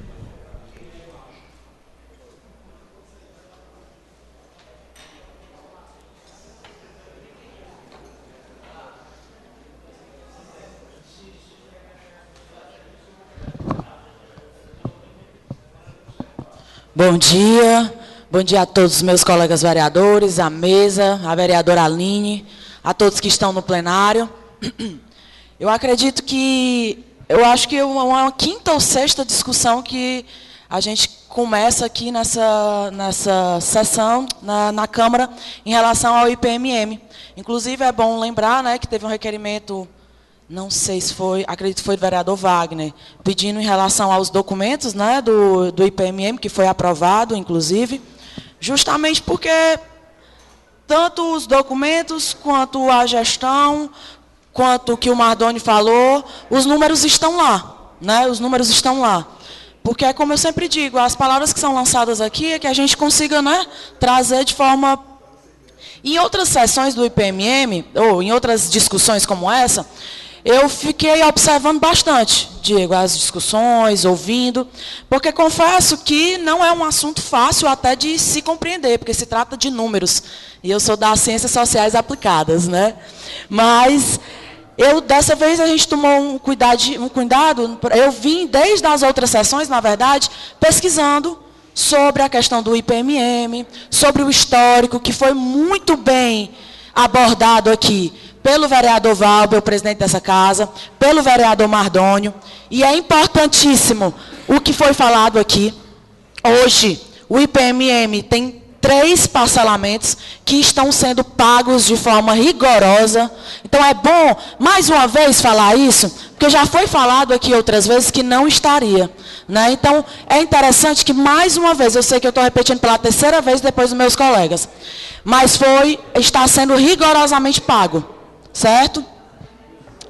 Bom dia a todos os meus colegas vereadores, a mesa, a vereadora Aline, a todos que estão no plenário. Eu acho que é uma quinta ou sexta discussão que a gente começa aqui nessa sessão na Câmara em relação ao IPMM. Inclusive é bom lembrar, né, que teve um requerimento, não sei se foi, acredito que foi do vereador Wagner, pedindo em relação aos documentos, né, do IPMM, que foi aprovado, inclusive, justamente porque tanto os documentos, quanto a gestão, quanto o que o Mardoni falou, os números estão lá, né? Os números estão lá. Porque é como eu sempre digo, as palavras que são lançadas aqui é que a gente consiga, né, trazer de forma... Em outras sessões do IPMM, ou em outras discussões como essa, eu fiquei observando bastante, Diego, as discussões, ouvindo, porque confesso que não é um assunto fácil até de se compreender, porque se trata de números, e eu sou das ciências sociais aplicadas, né? Mas dessa vez a gente tomou um cuidado, eu vim desde as outras sessões, na verdade, pesquisando sobre a questão do IPMM, sobre o histórico, que foi muito bem abordado aqui pelo vereador Valber, o presidente dessa casa, pelo vereador Mardônio, e é importantíssimo o que foi falado aqui. Hoje, o IPMM tem 3 parcelamentos que estão sendo pagos de forma rigorosa. Então, é bom, mais uma vez, falar isso, porque já foi falado aqui outras vezes que não estaria, né? Então, é interessante que, mais uma vez, eu sei que eu estou repetindo pela 3ª vez depois dos meus colegas, mas está sendo rigorosamente pago, certo?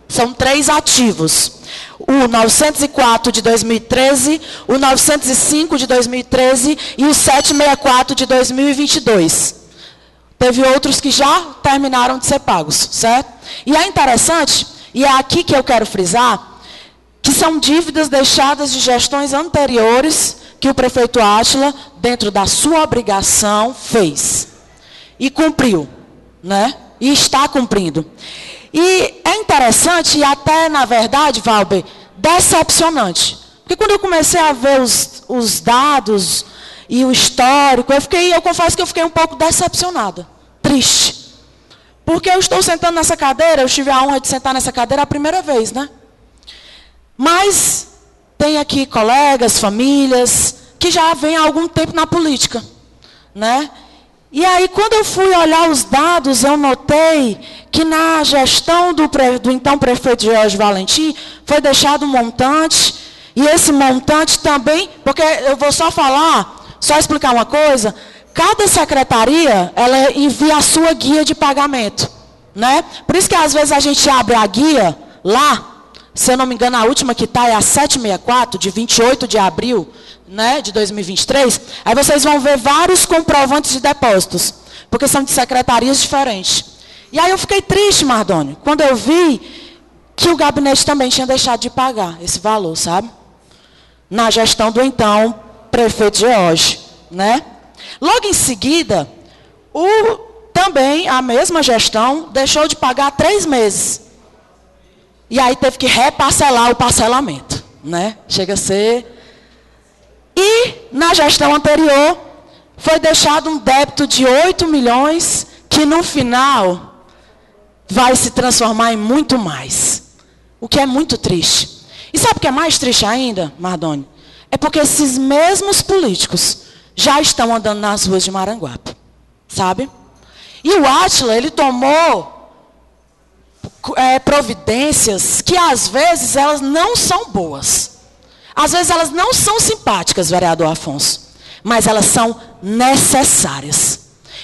São 3 ativos. O 904 de 2013, o 905 de 2013 e o 764 de 2022. Teve outros que já terminaram de ser pagos, certo? E é interessante, e é aqui que eu quero frisar, que são dívidas deixadas de gestões anteriores que o prefeito Átila, dentro da sua obrigação, fez. E cumpriu, né? E está cumprindo. E é interessante, e até, na verdade, Valber, decepcionante. Porque quando eu comecei a ver os dados e o histórico, eu confesso que eu fiquei um pouco decepcionada, triste. Porque eu estou sentando nessa cadeira, eu tive a honra de sentar nessa cadeira a primeira vez, né? Mas tem aqui colegas, famílias, que já vêm há algum tempo na política, né? E aí, quando eu fui olhar os dados, eu notei que na gestão do então prefeito Jorge Valentim, foi deixado um montante, e esse montante também, porque eu vou só explicar uma coisa, cada secretaria, ela envia a sua guia de pagamento, né? Por isso que às vezes a gente abre a guia lá, se eu não me engano, a última que está é a 764, de 28 de abril, né, de 2023, aí vocês vão ver vários comprovantes de depósitos, porque são de secretarias diferentes. E aí eu fiquei triste, Mardônio, quando eu vi que o gabinete também tinha deixado de pagar esse valor, sabe? Na gestão do então prefeito George, né? Logo em seguida, também a mesma gestão deixou de pagar 3 meses. E aí teve que reparcelar o parcelamento, né? Chega a ser... E, na gestão anterior, foi deixado um débito de 8 milhões, que no final vai se transformar em muito mais. O que é muito triste. E sabe o que é mais triste ainda, Mardoni? É porque esses mesmos políticos já estão andando nas ruas de Maranguape, sabe? E o Átila, ele tomou providências que, às vezes, elas não são boas. Às vezes elas não são simpáticas, vereador Afonso, mas elas são necessárias.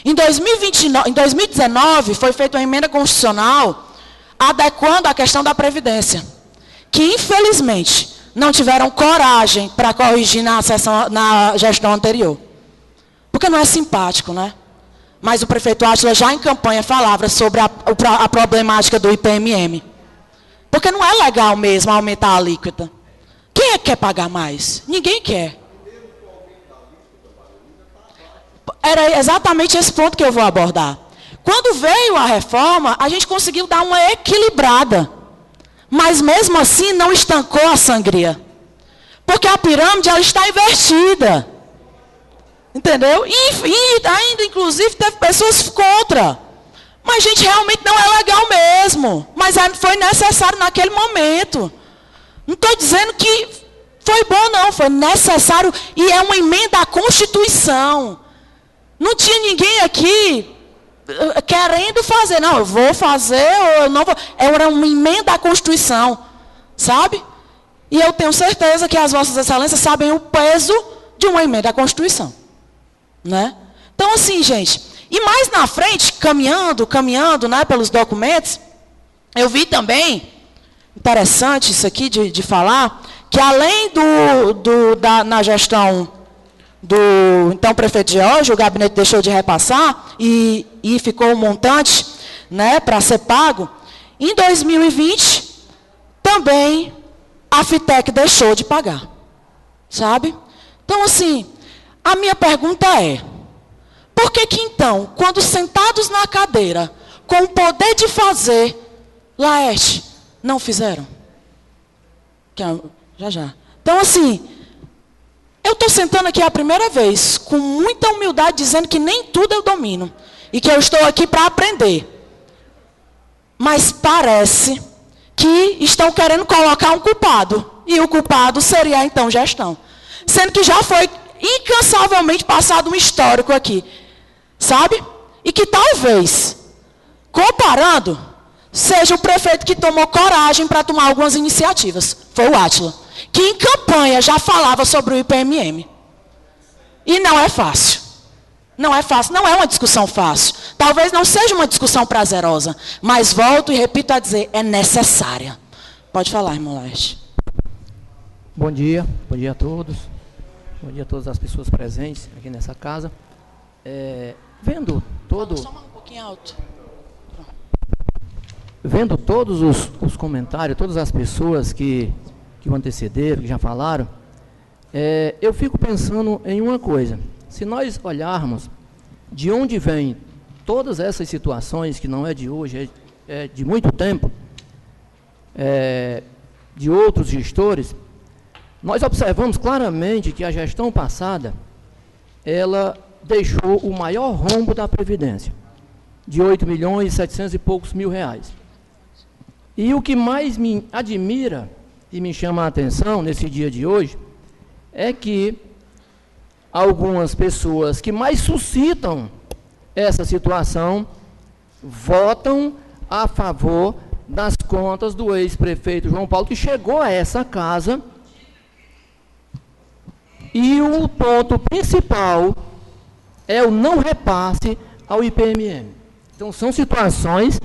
Em 2019, foi feita uma emenda constitucional adequando a questão da Previdência, que infelizmente não tiveram coragem para corrigir na gestão anterior. Porque não é simpático, né? Mas o prefeito Átila já em campanha falava sobre a problemática do IPMM. Porque não é legal mesmo aumentar a alíquota. Quem é que quer pagar mais? Ninguém quer. Era exatamente esse ponto que eu vou abordar. Quando veio a reforma, a gente conseguiu dar uma equilibrada. Mas mesmo assim não estancou a sangria. Porque a pirâmide ela está invertida. Entendeu? E ainda, inclusive, teve pessoas contra. Mas, gente, realmente não é legal mesmo. Mas foi necessário naquele momento. Não estou dizendo que foi bom, não. Foi necessário. E é uma emenda à Constituição. Não tinha ninguém aqui querendo fazer. Não, eu vou fazer ou eu não vou. Era uma emenda à Constituição. Sabe? E eu tenho certeza que as vossas excelências sabem o peso de uma emenda à Constituição. Né? Então, assim, gente, E mais na frente, caminhando, né, pelos documentos, eu vi também, interessante isso aqui de falar, que além na gestão do então prefeito George, o gabinete deixou de repassar e ficou um montante, né, para ser pago, em 2020 também a FITEC deixou de pagar, sabe? Então, assim, a minha pergunta é, por que então, quando sentados na cadeira, com o poder de fazer, Laerte, não fizeram? Já. Então, assim, eu estou sentando aqui a primeira vez, com muita humildade, dizendo que nem tudo eu domino, e que eu estou aqui para aprender. Mas parece que estão querendo colocar um culpado, e o culpado seria a então gestão. Sendo que já foi incansavelmente passado um histórico aqui, sabe? E que talvez, comparando, seja o prefeito que tomou coragem para tomar algumas iniciativas. Foi o Átila, que em campanha já falava sobre o IPMM. E não é fácil. Não é fácil, não é uma discussão fácil. Talvez não seja uma discussão prazerosa, mas volto e repito a dizer, é necessária. Pode falar, irmão Laerte. Bom dia a todos. Bom dia a todas as pessoas presentes aqui nessa casa. Vendo todo... Só um pouquinho alto. Vendo todos os comentários, todas as pessoas que o antecederam, que já falaram, eu fico pensando em uma coisa. Se nós olharmos de onde vêm todas essas situações, que não é de hoje, é de muito tempo, de outros gestores, nós observamos claramente que a gestão passada, ela deixou o maior rombo da Previdência, de 8.700 e poucos mil reais. E o que mais me admira e me chama a atenção nesse dia de hoje, é que algumas pessoas que mais suscitam essa situação, votam a favor das contas do ex-prefeito João Paulo, que chegou a essa casa, e o ponto principal é o não repasse ao IPMM. Então, são situações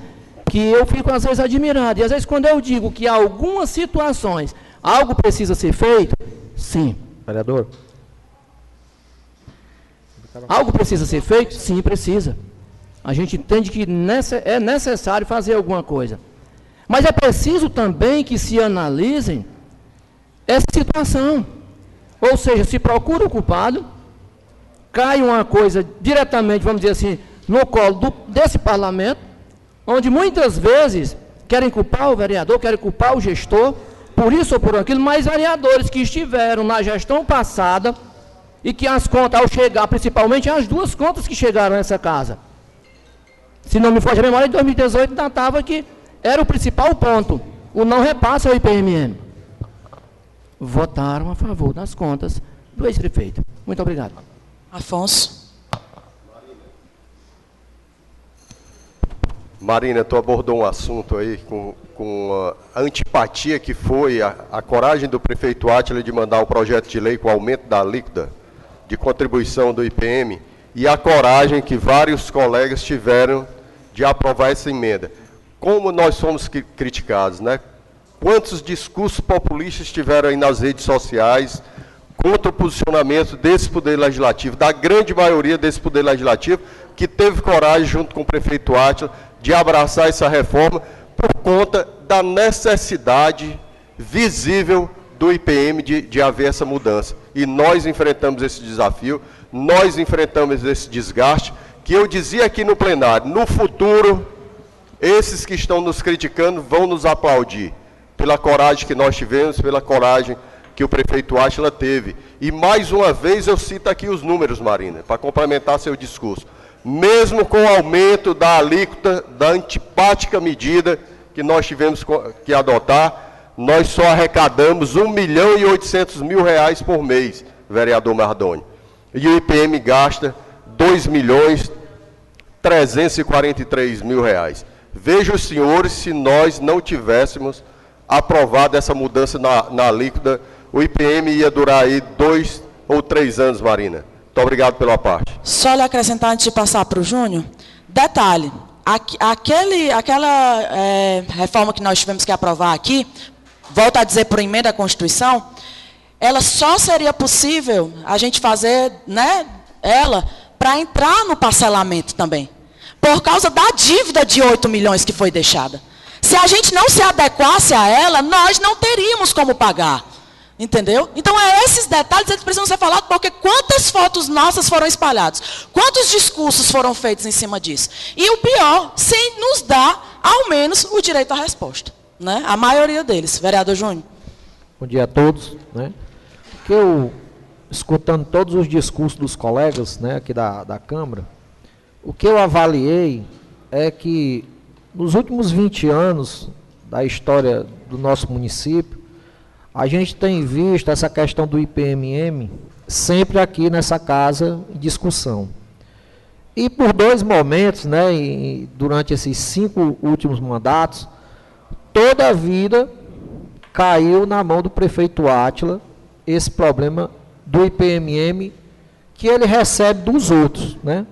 que eu fico, às vezes, admirado. E, às vezes, quando eu digo que algumas situações, algo precisa ser feito, sim. Vereador. Algo precisa ser feito? Sim, precisa. A gente entende que é necessário fazer alguma coisa. Mas é preciso também que se analisem essa situação. Ou seja, se procura o culpado, cai uma coisa diretamente, vamos dizer assim, no colo desse parlamento, onde muitas vezes querem culpar o vereador, querem culpar o gestor, por isso ou por aquilo, mas vereadores que estiveram na gestão passada e que as contas, ao chegar, principalmente as duas contas que chegaram nessa casa, se não me foge a memória, em 2018 datava que era o principal ponto, o não repasse ao IPMM. Votaram a favor das contas do ex-prefeito. Muito obrigado. Afonso. Marina, tu abordou um assunto aí com a antipatia que foi a coragem do prefeito Átila de mandar o projeto de lei com o aumento da alíquota de contribuição do IPM e a coragem que vários colegas tiveram de aprovar essa emenda. Como nós somos criticados, né? Quantos discursos populistas tiveram aí nas redes sociais contra o posicionamento desse Poder Legislativo, da grande maioria desse Poder Legislativo, que teve coragem, junto com o prefeito Átila, de abraçar essa reforma por conta da necessidade visível do IPM de haver essa mudança. E nós enfrentamos esse desafio, nós enfrentamos esse desgaste, que eu dizia aqui no plenário, no futuro, esses que estão nos criticando vão nos aplaudir, pela coragem que nós tivemos, pela coragem que o prefeito Átila teve. E mais uma vez eu cito aqui os números, Marina, para complementar seu discurso. Mesmo com o aumento da alíquota, da antipática medida que nós tivemos que adotar, nós só arrecadamos R$1.800.000 por mês, vereador Mardoni. E o IPM gasta R$2.343.000. Veja os senhores, se nós não tivéssemos aprovado essa mudança na alíquota, o IPM ia durar aí 2 ou 3 anos, Marina. Muito obrigado pela parte. Só lhe acrescentar antes de passar para o Júnior, detalhe, aquela reforma que nós tivemos que aprovar aqui, volto a dizer por emenda à Constituição, ela só seria possível a gente fazer, né, ela para entrar no parcelamento também, por causa da dívida de 8 milhões que foi deixada. Se a gente não se adequasse a ela, nós não teríamos como pagar. Entendeu? Então, esses detalhes eles precisam ser falados, porque quantas fotos nossas foram espalhadas? Quantos discursos foram feitos em cima disso? E o pior, sem nos dar, ao menos, o direito à resposta. Né? A maioria deles. Vereador Júnior. Bom dia a todos. Né? Que eu, escutando todos os discursos dos colegas, né, aqui da Câmara, o que eu avaliei é que, nos últimos 20 anos da história do nosso município, a gente tem visto essa questão do IPMM sempre aqui nessa casa em discussão. E por 2 momentos, né, durante esses 5 últimos mandatos, toda a vida caiu na mão do prefeito Átila esse problema do IPMM que ele recebe dos outros. Né?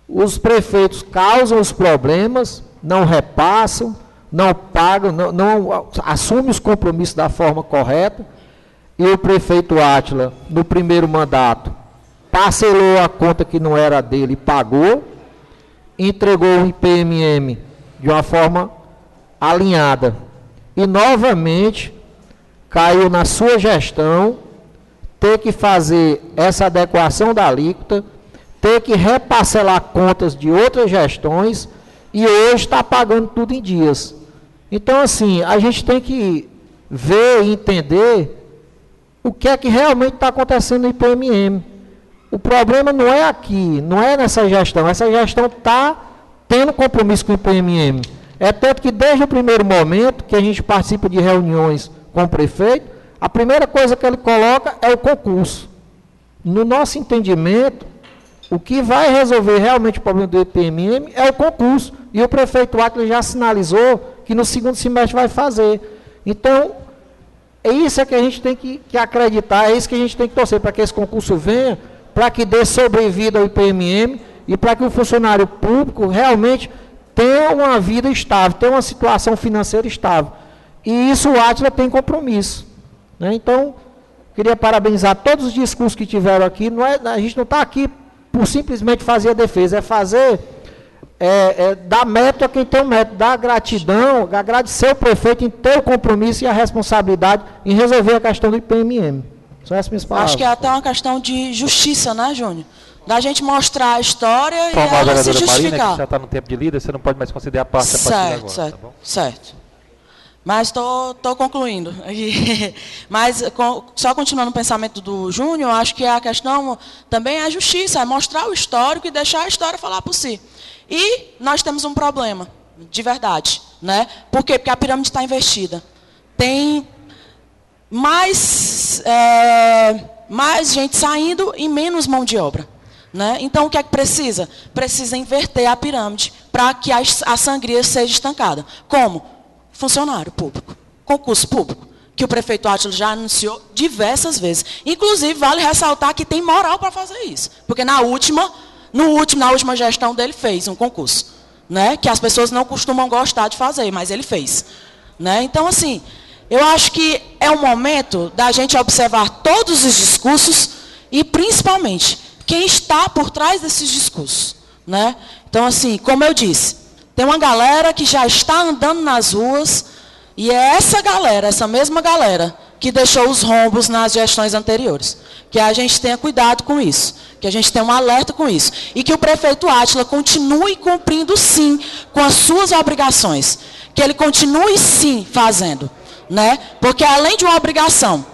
Os prefeitos causam os problemas, não repassam, não pagam, não assumem os compromissos da forma correta, e o prefeito Átila, no primeiro mandato, parcelou a conta que não era dele e pagou, entregou o IPMM de uma forma alinhada, e novamente caiu na sua gestão ter que fazer essa adequação da alíquota, ter que reparcelar contas de outras gestões, e hoje está pagando tudo em dias. Então, assim, a gente tem que ver e entender o que é que realmente está acontecendo no IPMM. O problema não é aqui, não é nessa gestão. Essa gestão está tendo compromisso com o IPMM. É tanto que desde o primeiro momento que a gente participa de reuniões com o prefeito, a primeira coisa que ele coloca é o concurso. No nosso entendimento, o que vai resolver realmente o problema do IPMM é o concurso. E o prefeito Átila já sinalizou que no segundo semestre vai fazer. Então, é isso que a gente tem que acreditar, é isso que a gente tem que torcer, para que esse concurso venha, para que dê sobrevida ao IPMM e para que o funcionário público realmente tenha uma vida estável, tenha uma situação financeira estável. E isso o Átila tem compromisso. Né? Então, queria parabenizar todos os discursos que tiveram aqui. Não é, a gente não está aqui por simplesmente fazer a defesa, é fazer... dar mérito a quem tem o mérito, dar gratidão, agradecer o prefeito em ter o compromisso e a responsabilidade em resolver a questão do IPMM. São essas minhas palavras. Acho que é até uma questão de justiça, né, Júnior? Da gente mostrar a história e a ela se justificar. Marina, que já está no tempo de líder, você não pode mais considerar parte a partir de agora. Certo, tá bom? certo. Mas estou concluindo. Mas, só continuando o pensamento do Júnior, acho que a questão também é a justiça, é mostrar o histórico e deixar a história falar por si. E nós temos um problema, de verdade. Né? Por quê? Porque a pirâmide está investida. Tem mais gente saindo e menos mão de obra. Né? Então, o que é que precisa? Precisa inverter a pirâmide para que a sangria seja estancada. Como? Funcionário público, concurso público, que o prefeito Átila já anunciou diversas vezes. Inclusive, vale ressaltar que tem moral para fazer isso. Porque na última gestão dele fez um concurso. Né? Que as pessoas não costumam gostar de fazer, mas ele fez. Né? Então, assim, eu acho que é o momento da gente observar todos os discursos e, principalmente, quem está por trás desses discursos. Né? Então, assim, como eu disse, tem uma galera que já está andando nas ruas e é essa mesma galera, que deixou os rombos nas gestões anteriores. Que a gente tenha cuidado com isso, que a gente tenha um alerta com isso. E que o prefeito Átila continue cumprindo, sim, com as suas obrigações. Que ele continue, sim, fazendo. Né? Porque além de uma obrigação,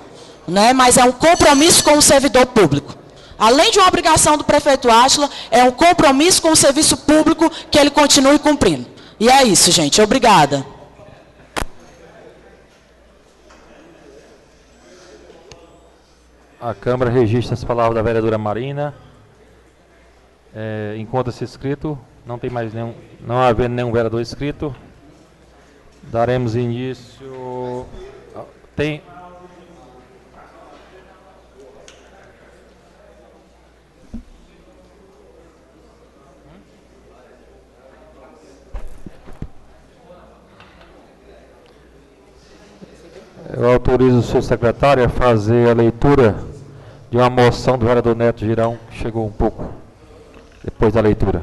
né, mas é um compromisso com o servidor público. Além de uma obrigação do prefeito Átila, é um compromisso com o serviço público que ele continue cumprindo. E é isso, gente. Obrigada. A Câmara registra as palavras da vereadora Marina. Encontra-se inscrito. Não tem mais nenhum, não havendo nenhum vereador inscrito. Daremos início. Tem. Eu autorizo o senhor secretário a fazer a leitura de uma moção do vereador Neto Girão, que chegou um pouco depois da leitura.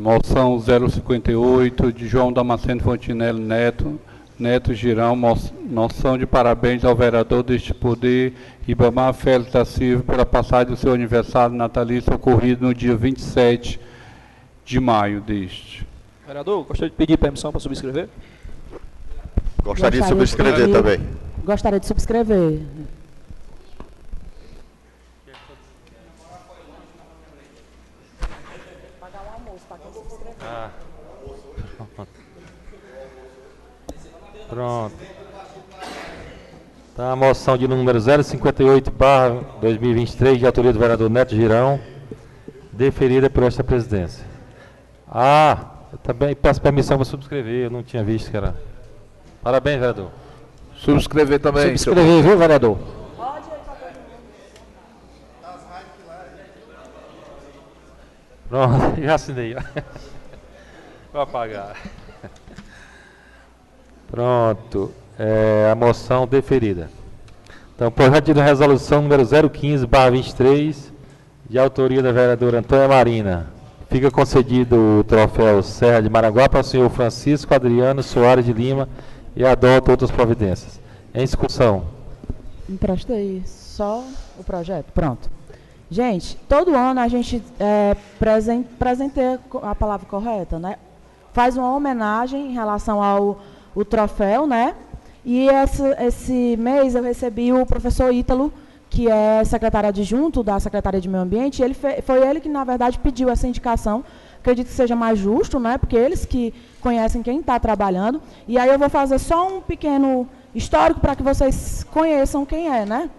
Moção 058, de João Damasceno Fontinelli Neto Girão, moção de parabéns ao vereador deste poder, Ribamar Félix da Silva, pela passagem do seu aniversário natalício ocorrido no dia 27 de maio deste. Vereador, gostaria de pedir permissão para subscrever? Gostaria de subscrever também. Gostaria de subscrever. Pronto. Tá a moção de número 058/2023, de autoria do vereador Neto Girão, deferida por esta presidência. Eu também peço permissão para subscrever, eu não tinha visto que era. Parabéns, vereador. Subscrever também. Subscrever, viu, vereador? Pronto, já assinei. Vou apagar. Pronto, a moção deferida. Então, projeto de resolução número 015/23, de autoria da vereadora Antônia Marina. Fica concedido o troféu Serra de Maranguá para o senhor Francisco Adriano Soares de Lima e adota outras providências. Em discussão. Emprestei só o projeto. Pronto. Gente, todo ano a gente presenteia a palavra correta, né? Faz uma homenagem em relação ao troféu, né? E esse mês eu recebi o professor Ítalo, que é secretário adjunto da Secretaria de Meio Ambiente. Foi ele que, na verdade, pediu essa indicação. Acredito que seja mais justo, né? Porque eles que conhecem quem está trabalhando. E aí eu vou fazer só um pequeno histórico para que vocês conheçam quem é, né?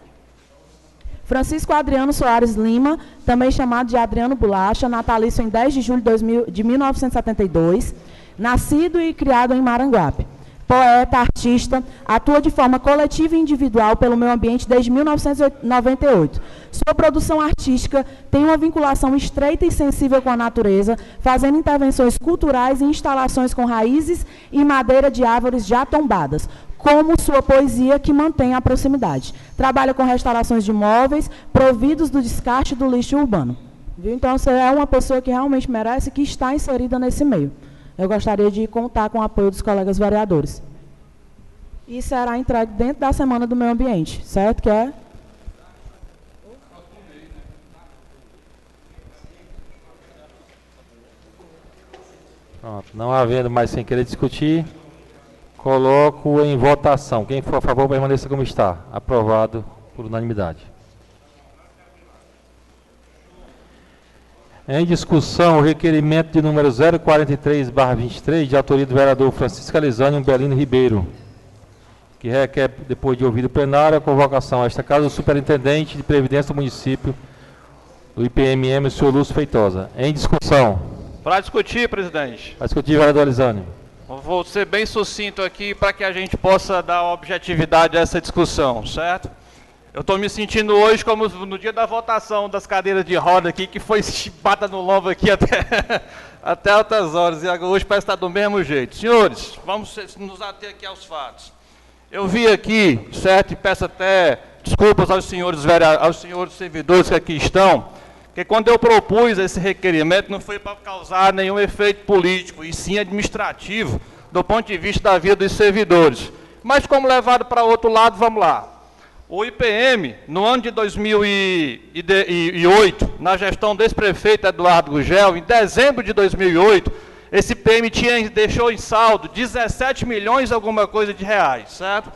Francisco Adriano Soares Lima, também chamado de Adriano Bolacha, natalício em 10 de julho de 1972, nascido e criado em Maranguape. Poeta, artista, atua de forma coletiva e individual pelo meio ambiente desde 1998. Sua produção artística tem uma vinculação estreita e sensível com a natureza, fazendo intervenções culturais e instalações com raízes e madeira de árvores já tombadas, como sua poesia, que mantém a proximidade. Trabalha com restaurações de móveis providos do descarte do lixo urbano. Viu? Então, você é uma pessoa que realmente merece, que está inserida nesse meio. Eu gostaria de contar com o apoio dos colegas vereadores. E será entregue dentro da Semana do Meio Ambiente, certo? Que é... Pronto, não havendo mais sem querer discutir, coloco em votação. Quem for a favor, permaneça como está. Aprovado por unanimidade. Em discussão, o requerimento de número 043/23, de autoria do vereador Francisco Alisânio Belino Ribeiro, que requer, depois de ouvido o plenário, a convocação a esta casa do superintendente de Previdência do município do IPMM, o senhor Lúcio Feitosa. Em discussão. Para discutir, presidente. Para discutir, vereador Alisânio. Vou ser bem sucinto aqui para que a gente possa dar objetividade a essa discussão, certo? Eu estou me sentindo hoje como no dia da votação das cadeiras de roda aqui, que foi chibata no lombo aqui até altas horas, e hoje parece estar do mesmo jeito. Senhores, vamos nos ater aqui aos fatos. Eu vi aqui, certo, e peço até desculpas aos senhores servidores que aqui estão, que quando eu propus esse requerimento não foi para causar nenhum efeito político, e sim administrativo, do ponto de vista da vida dos servidores. Mas como levado para outro lado, vamos lá. O IPM, no ano de 2008, na gestão desse prefeito Eduardo Gugel, em dezembro de 2008, esse IPM deixou em saldo 17 milhões alguma coisa de reais, certo?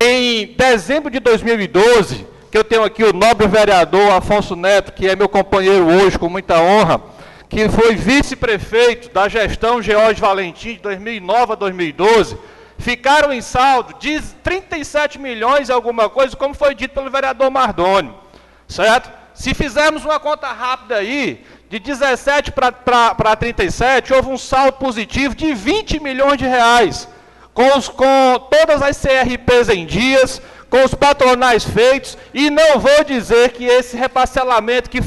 Em dezembro de 2012, que eu tenho aqui o nobre vereador Afonso Neto, que é meu companheiro hoje, com muita honra, que foi vice-prefeito da gestão George Valentim, de 2009 a 2012, ficaram em saldo de 37 milhões e alguma coisa, como foi dito pelo vereador Mardoni, certo? Se fizermos uma conta rápida aí, de 17 para 37, houve um saldo positivo de 20 milhões de reais, com todas as CRPs em dias, com os patronais feitos, e não vou dizer que esse reparcelamento que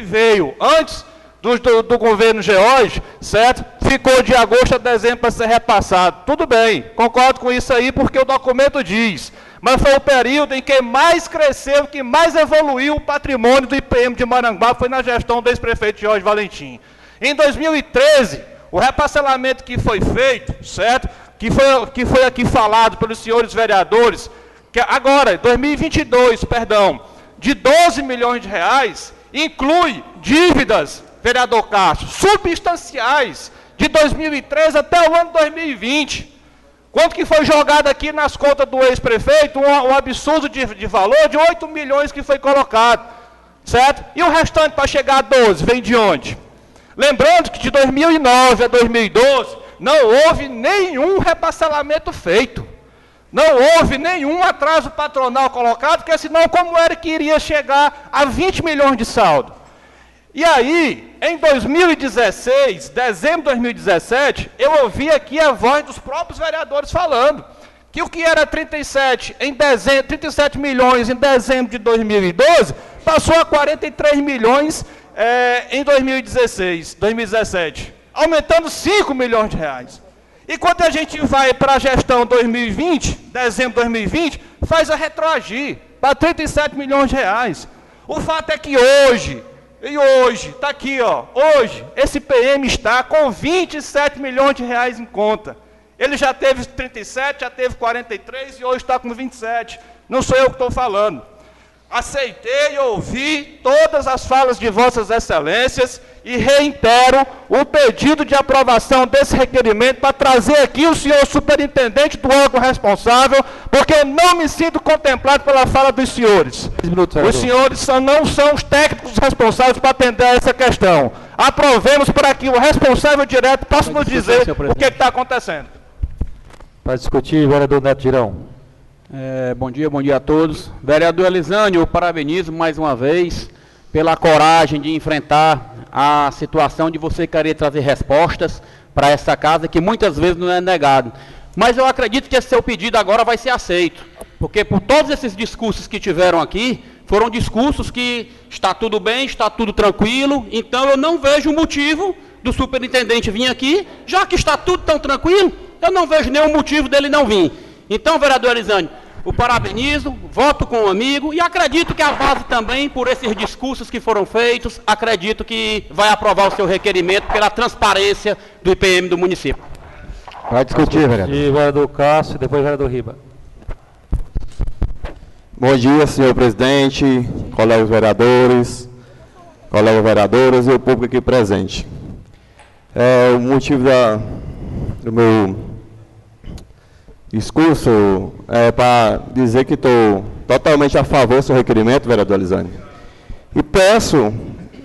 veio antes do governo George, certo? Ficou de agosto a dezembro para ser repassado. Tudo bem, concordo com isso aí, porque o documento diz. Mas foi o período em que mais cresceu, que mais evoluiu o patrimônio do IPM de Maranguape, foi na gestão do ex-prefeito Jorge Valentim. Em 2013, o reparcelamento que foi feito, certo? Que foi aqui falado pelos senhores vereadores, que agora, 2022, perdão, de 12 milhões de reais, inclui dívidas, vereador Castro, substanciais, de 2013 até o ano 2020. Quanto que foi jogado aqui nas contas do ex-prefeito? Um absurdo de valor de 8 milhões que foi colocado, certo? E o restante para chegar a 12, vem de onde? Lembrando que de 2009 a 2012, não houve nenhum reparcelamento feito. Não houve nenhum atraso patronal colocado, porque senão como era que iria chegar a 20 milhões de saldo? E aí, em 2016, dezembro de 2017, eu ouvi aqui a voz dos próprios vereadores falando que o que era 37 milhões em dezembro de 2012, passou a 43 milhões em 2017, aumentando 5 milhões de reais. E quando a gente vai para a gestão 2020, dezembro de 2020, faz a retroagir para 37 milhões de reais. O fato é que hoje, está aqui, ó, hoje, esse PM está com 27 milhões de reais em conta. Ele já teve 37, já teve 43 e hoje está com 27. Não sou eu que estou falando. Aceitei e ouvi todas as falas de vossas excelências e reitero o pedido de aprovação desse requerimento para trazer aqui o senhor superintendente do órgão responsável, porque eu não me sinto contemplado pela fala dos senhores. Os senhores não são os técnicos responsáveis para atender a essa questão. Aprovemos para que o responsável direto possa nos dizer o que está acontecendo. Para discutir, vereador Neto Girão. Bom dia a todos. Vereador Elisânio, eu parabenizo mais uma vez pela coragem de enfrentar a situação de você querer trazer respostas para essa casa, que muitas vezes não é negado. Mas eu acredito que esse seu pedido agora vai ser aceito, porque por todos esses discursos que tiveram aqui, foram discursos que está tudo bem, está tudo tranquilo, então eu não vejo motivo do superintendente vir aqui, já que está tudo tão tranquilo, eu não vejo nenhum motivo dele não vir. Então, vereador Elisânio, o parabenizo, voto com o amigo e acredito que a base também, por esses discursos que foram feitos, acredito que vai aprovar o seu requerimento pela transparência do IPM do município. Vai discutir, vereador. E vereador Cássio, depois vereador Riba. Bom dia, senhor presidente, colegas vereadores, colegas vereadoras e o público aqui presente. O motivo do meu discurso é para dizer que estou totalmente a favor do seu requerimento, vereador Elisânio. E peço,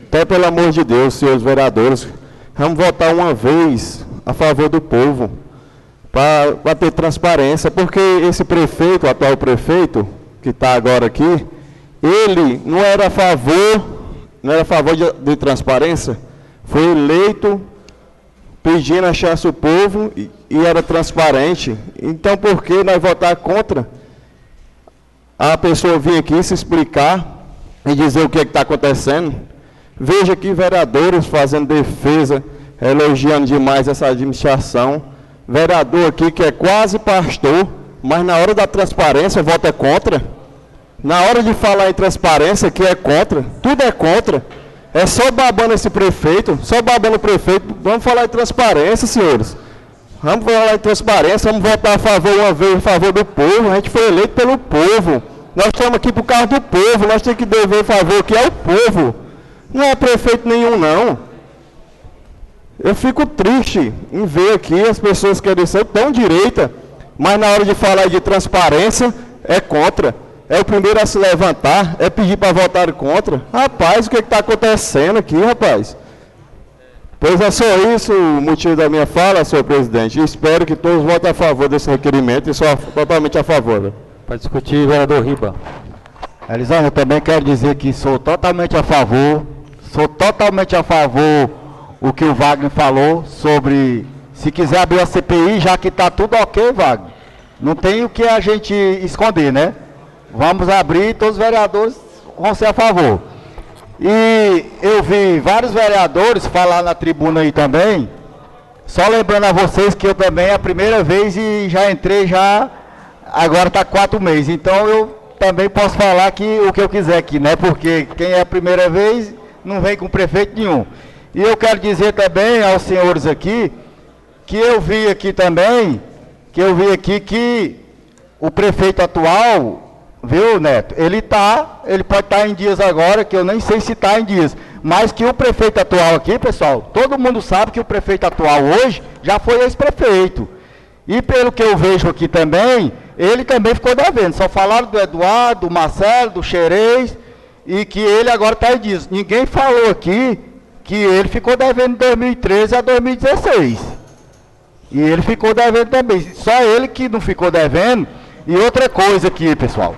até pelo amor de Deus, senhores vereadores, vamos votar uma vez a favor do povo, para ter transparência, porque esse prefeito, o atual prefeito, que está agora aqui, ele não era a favor de transparência, foi eleito pedindo a chance ao povo e era transparente. Então, por que nós votar contra a pessoa vir aqui se explicar e dizer o que está acontecendo? Veja aqui vereadores fazendo defesa, elogiando demais essa administração. Vereador aqui que é quase pastor, mas na hora da transparência vota contra. Na hora de falar em transparência, que é contra, tudo é contra. É só babando esse prefeito, só babando o prefeito. Vamos falar em transparência, senhores. Vamos falar em transparência, vamos votar a favor uma vez, a favor do povo. A gente foi eleito pelo povo. Nós estamos aqui por causa do povo, nós temos que dever favor que é o povo. Não é prefeito nenhum, não. Eu fico triste em ver aqui as pessoas querem ser tão direita, mas na hora de falar de transparência, é contra. É o primeiro a se levantar, é pedir para votar contra. Rapaz, o que está acontecendo aqui, rapaz? Pois é só isso o motivo da minha fala, senhor presidente. E espero que todos votem a favor desse requerimento e sou totalmente a favor. Para discutir, vereador Riba. Elisângela, eu também quero dizer que sou totalmente a favor o que o Wagner falou sobre se quiser abrir a CPI, já que está tudo ok, Wagner. Não tem o que a gente esconder, né? Vamos abrir, todos os vereadores vão ser a favor. E eu vi vários vereadores falar na tribuna aí também, só lembrando a vocês que eu também é a primeira vez e já entrei agora está 4 meses, então eu também posso falar que o que eu quiser aqui, né? Porque quem é a primeira vez não vem com prefeito nenhum. E eu quero dizer também aos senhores aqui, que eu vi aqui também, que o prefeito atual, viu, Neto, ele pode estar em dias agora, que eu nem sei se está em dias, mas que o prefeito atual aqui, pessoal, todo mundo sabe que o prefeito atual hoje já foi ex-prefeito. E pelo que eu vejo aqui também, ele também ficou devendo. Só falaram do Eduardo, do Marcelo, do Xerez, e que ele agora está em dias. Ninguém falou aqui que ele ficou devendo de 2013 a 2016. E ele ficou devendo também. Só ele que não ficou devendo. E outra coisa aqui, pessoal,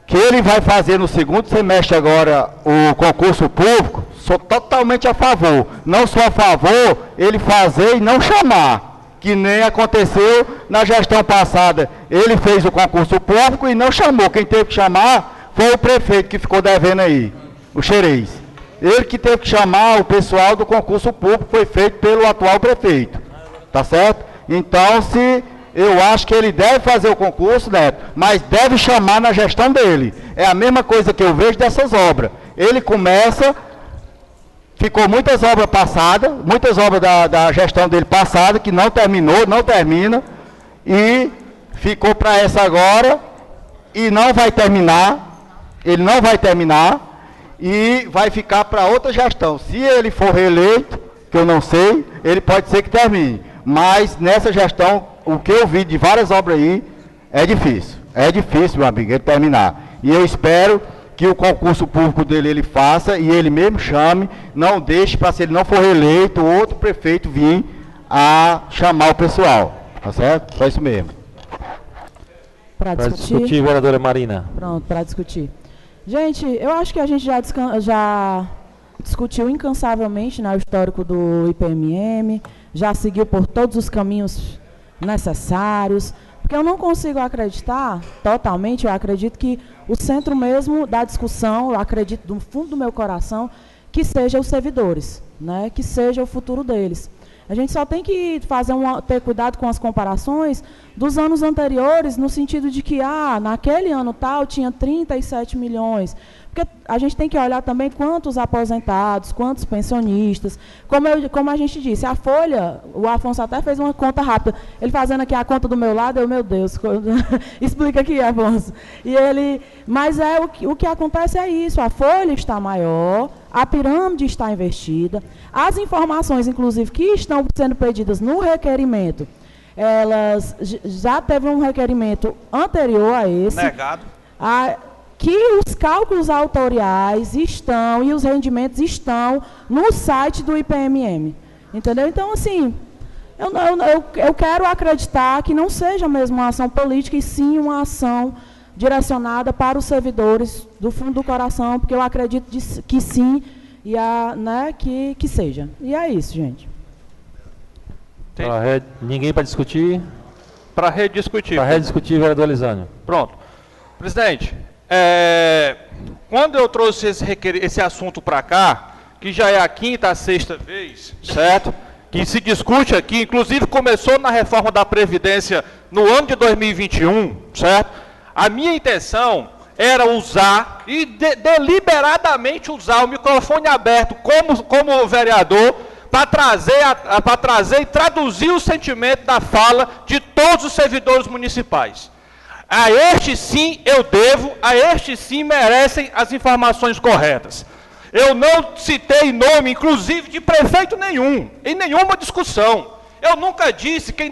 que ele vai fazer no segundo semestre agora o concurso público, sou totalmente a favor. Não sou a favor ele fazer e não chamar, que nem aconteceu na gestão passada. Ele fez o concurso público e não chamou. Quem teve que chamar foi o prefeito que ficou devendo aí, o Xerez. Ele que teve que chamar o pessoal do concurso público, foi feito pelo atual prefeito. Tá certo? Então, eu acho que ele deve fazer o concurso, Neto, mas deve chamar na gestão dele. É a mesma coisa que eu vejo dessas obras. Ele começa, ficou muitas obras passadas, muitas obras da gestão dele passada, que não terminou, não termina, e ficou para essa agora, e não vai terminar, ele não vai terminar, e vai ficar para outra gestão. Se ele for reeleito, que eu não sei, ele pode ser que termine. Mas nessa gestão, o que eu vi de várias obras aí, é difícil, meu amigo, ele terminar. E eu espero que o concurso público dele ele faça e ele mesmo chame, não deixe para, se ele não for reeleito, outro prefeito vir a chamar o pessoal. Tá certo? Só isso mesmo. Para discutir, vereadora Marina. Pronto, para discutir. Gente, eu acho que a gente já discutiu incansavelmente, né, o histórico do IPMM, já seguiu por todos os caminhos necessários, porque eu não consigo acreditar totalmente, eu acredito que o centro mesmo da discussão, eu acredito do fundo do meu coração, que seja os servidores, né, que seja o futuro deles. A gente só tem que ter cuidado com as comparações dos anos anteriores, no sentido de que, naquele ano tal tinha 37 milhões. Porque a gente tem que olhar também quantos aposentados, quantos pensionistas. Como a gente disse, a Folha, o Afonso até fez uma conta rápida. Ele fazendo aqui a conta do meu lado, meu Deus, explica aqui, Afonso. Mas o que acontece é isso, a Folha está maior, a pirâmide está invertida, as informações, inclusive, que estão sendo pedidas no requerimento, elas já teve um requerimento anterior a esse. Negado. Que os cálculos autoriais estão e os rendimentos estão no site do IPMM. Entendeu? Então, assim, eu quero acreditar que não seja mesmo uma ação política, e sim uma ação direcionada para os servidores do fundo do coração, porque eu acredito que sim, e que seja. E é isso, gente. Ninguém para discutir? Para rediscutir. Para rediscutir, vereador Elisânio. Pronto. Presidente, quando eu trouxe esse assunto para cá, que já é a 5ª, a 6ª vez, certo? Que se discute aqui, inclusive começou na reforma da Previdência no ano de 2021, certo? A minha intenção era usar e deliberadamente usar o microfone aberto como vereador para trazer e traduzir o sentimento da fala de todos os servidores municipais. A este sim eu devo, a este sim merecem as informações corretas. Eu não citei nome, inclusive, de prefeito nenhum, em nenhuma discussão. Eu nunca disse quem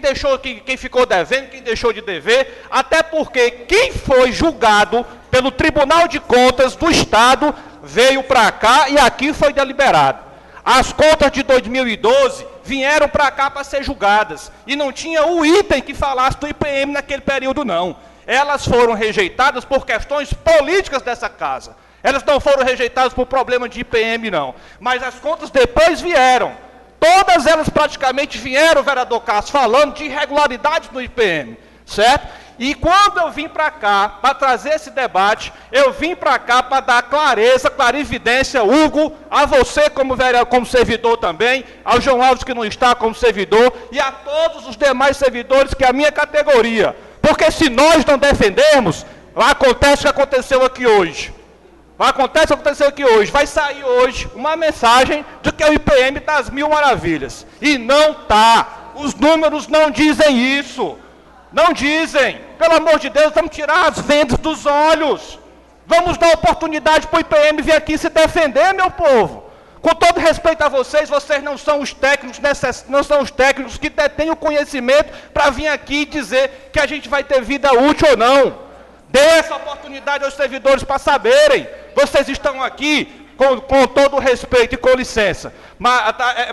ficou devendo, quem deixou de dever, até porque quem foi julgado pelo Tribunal de Contas do Estado veio para cá e aqui foi deliberado. As contas de 2012 vieram para cá para ser julgadas e não tinha um item que falasse do IPM naquele período, não. Elas foram rejeitadas por questões políticas dessa casa. Elas não foram rejeitadas por problema de IPM, não. Mas as contas depois vieram. Todas elas praticamente vieram, vereador Cássio, falando de irregularidades no IPM, certo? E quando eu vim para cá, para trazer esse debate, eu vim para cá para dar clareza, clarividência, Hugo, a você como vereador, como servidor também, ao João Alves que não está como servidor, e a todos os demais servidores que é a minha categoria. Porque se nós não defendermos, acontece o que aconteceu aqui hoje. Acontece o que aconteceu aqui hoje. Vai sair hoje uma mensagem de que o IPM está às mil maravilhas. E não está. Os números não dizem isso. Não dizem. Pelo amor de Deus, vamos tirar as vendas dos olhos. Vamos dar oportunidade para o IPM vir aqui se defender, meu povo. Com todo respeito a vocês, vocês não são os técnicos não são os técnicos que detêm o conhecimento para vir aqui e dizer que a gente vai ter vida útil ou não. Dê essa oportunidade aos servidores para saberem. Vocês estão aqui, com todo o respeito e com licença,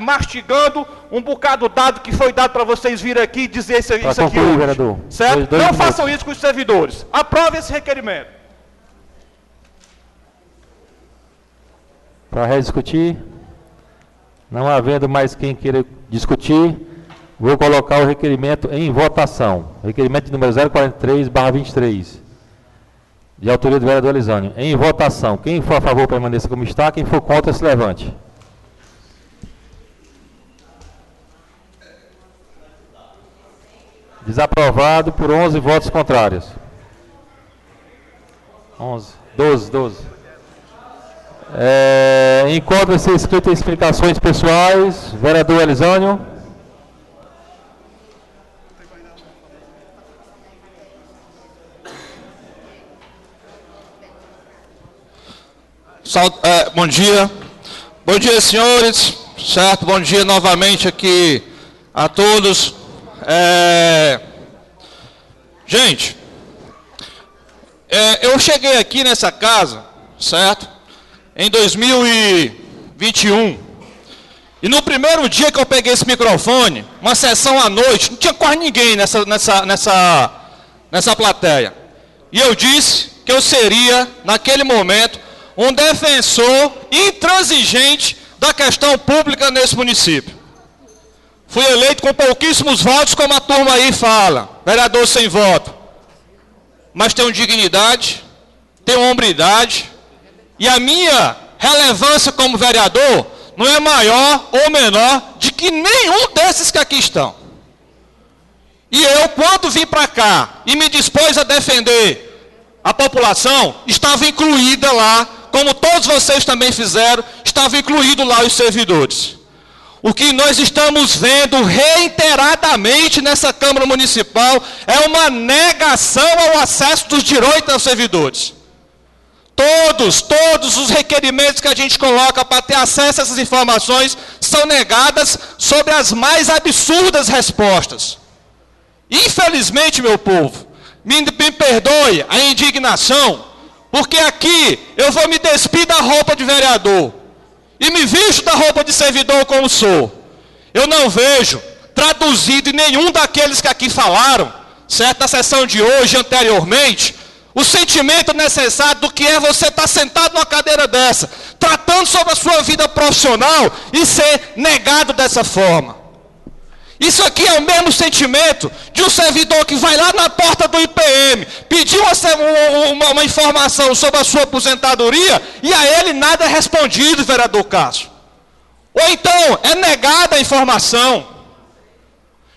mastigando um bocado dado que foi dado para vocês virem aqui e dizer isso aqui hoje. Vereador. Certo? Não façam isso com os servidores. Aprove esse requerimento. Para rediscutir, não havendo mais quem queira discutir, vou colocar o requerimento em votação. Requerimento número 043/23. De autoria do vereador Elisânio. Em votação. Quem for a favor permaneça como está. Quem for contra se levante. Desaprovado por 11 votos contrários. 12. Encontra-se escrito em explicações pessoais. Vereador Elisânio. Bom dia. Bom dia, senhores. Certo? Bom dia novamente aqui a todos. Gente, eu cheguei aqui nessa casa, certo? Em 2021. E no primeiro dia que eu peguei esse microfone, uma sessão à noite, não tinha quase ninguém nessa plateia. E eu disse que eu seria, naquele momento, um defensor intransigente da questão pública nesse município. Fui eleito com pouquíssimos votos, como a turma aí fala, vereador sem voto. Mas tenho dignidade, tenho hombridade, e a minha relevância como vereador não é maior ou menor de que nenhum desses que aqui estão. E eu, quando vim para cá e me dispôs a defender a população, estava incluída lá, como todos vocês também fizeram, estava incluído lá os servidores. O que nós estamos vendo reiteradamente nessa Câmara Municipal é uma negação ao acesso dos direitos aos servidores. Todos os requerimentos que a gente coloca para ter acesso a essas informações são negadas sobre as mais absurdas respostas. Infelizmente, meu povo, me perdoe a indignação, porque aqui eu vou me despir da roupa de vereador e me visto da roupa de servidor como sou. Eu não vejo traduzido em nenhum daqueles que aqui falaram, certo? Na sessão de hoje, anteriormente, o sentimento necessário do que é você estar sentado numa cadeira dessa, tratando sobre a sua vida profissional e ser negado dessa forma. Isso aqui é o mesmo sentimento de um servidor que vai lá na porta do IPM, pediu uma informação sobre a sua aposentadoria e a ele nada é respondido, vereador Cássio. Ou então é negada a informação.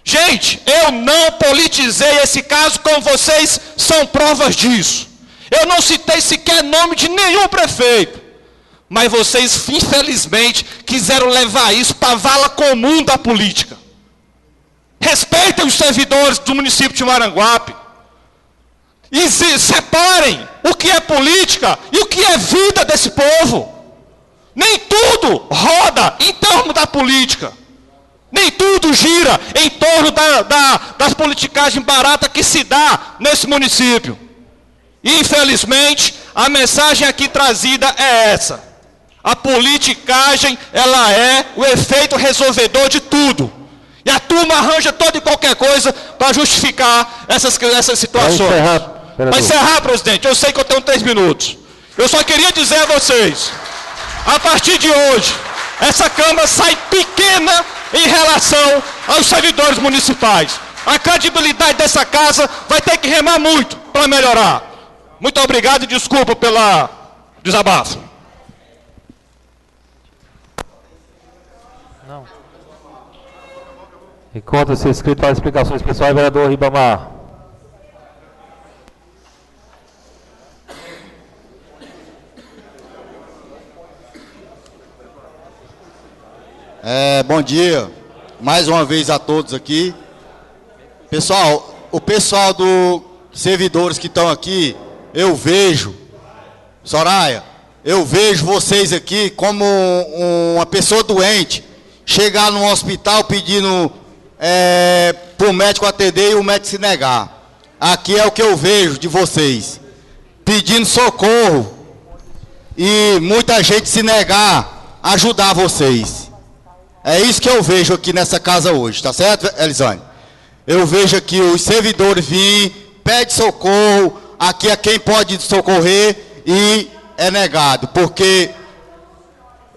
Gente, eu não politizei esse caso, como vocês são provas disso. Eu não citei sequer nome de nenhum prefeito. Mas vocês, infelizmente, quiseram levar isso para a vala comum da política. Respeitem os servidores do município de Maranguape. E separem o que é política e o que é vida desse povo. Nem tudo roda em torno da política. Nem tudo gira em torno das politicagens baratas que se dá nesse município. Infelizmente, a mensagem aqui trazida é essa. A politicagem, ela é o efeito resolvedor de tudo. E a turma arranja toda e qualquer coisa para justificar essas situações. Para encerrar, presidente, eu sei que eu tenho 3 minutos. Eu só queria dizer a vocês, a partir de hoje, essa Câmara sai pequena em relação aos servidores municipais. A credibilidade dessa casa vai ter que remar muito para melhorar. Muito obrigado e desculpa pela desabafo. Não. Encontra-se inscrito para explicações pessoais, vereador Ribamar. Bom dia, mais uma vez a todos aqui. Pessoal, o pessoal dos servidores que estão aqui, eu vejo, Soraya, eu vejo vocês aqui como uma pessoa doente, chegar num hospital pedindo para o médico atender e o médico se negar. Aqui é o que eu vejo de vocês, pedindo socorro e muita gente se negar a ajudar vocês. É isso que eu vejo aqui nessa casa hoje, tá certo, Elisane? Eu vejo aqui os servidores virem, pede socorro, aqui é quem pode socorrer e é negado, porque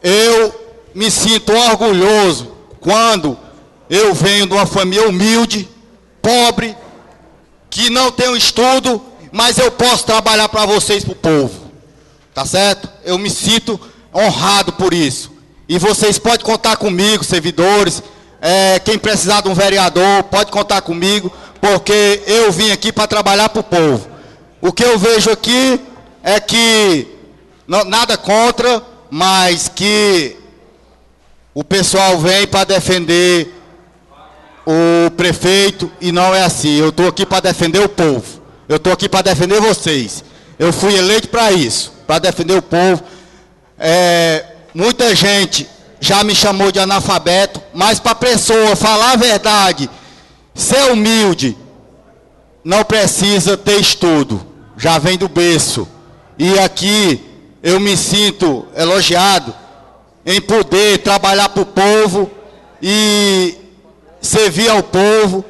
eu me sinto orgulhoso quando eu venho de uma família humilde, pobre, que não tem um estudo, mas eu posso trabalhar para vocês, para o povo, tá certo? Eu me sinto honrado por isso. E vocês podem contar comigo, servidores, quem precisar de um vereador, pode contar comigo, porque eu vim aqui para trabalhar para o povo. O que eu vejo aqui é que, nada contra, mas que o pessoal vem para defender o prefeito e não é assim. Eu estou aqui para defender o povo, eu estou aqui para defender vocês. Eu fui eleito para isso, para defender o povo. Muita gente já me chamou de analfabeto, mas para a pessoa falar a verdade, ser humilde, não precisa ter estudo, já vem do berço. E aqui eu me sinto elogiado em poder trabalhar para o povo e servir ao povo.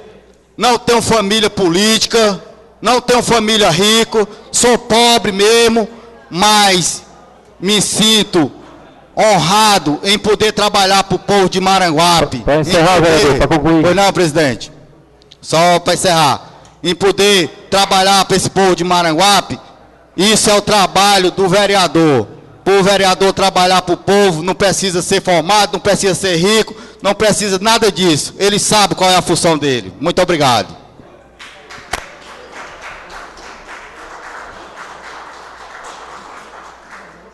Não tenho família política, não tenho família rica, sou pobre mesmo, mas me sinto honrado em poder trabalhar para o povo de Maranguape. Para encerrar, vereador, para concluir. Pois não, presidente. Só para encerrar. Em poder trabalhar para esse povo de Maranguape, isso é o trabalho do vereador. Para o vereador trabalhar para o povo, não precisa ser formado, não precisa ser rico, não precisa nada disso. Ele sabe qual é a função dele. Muito obrigado.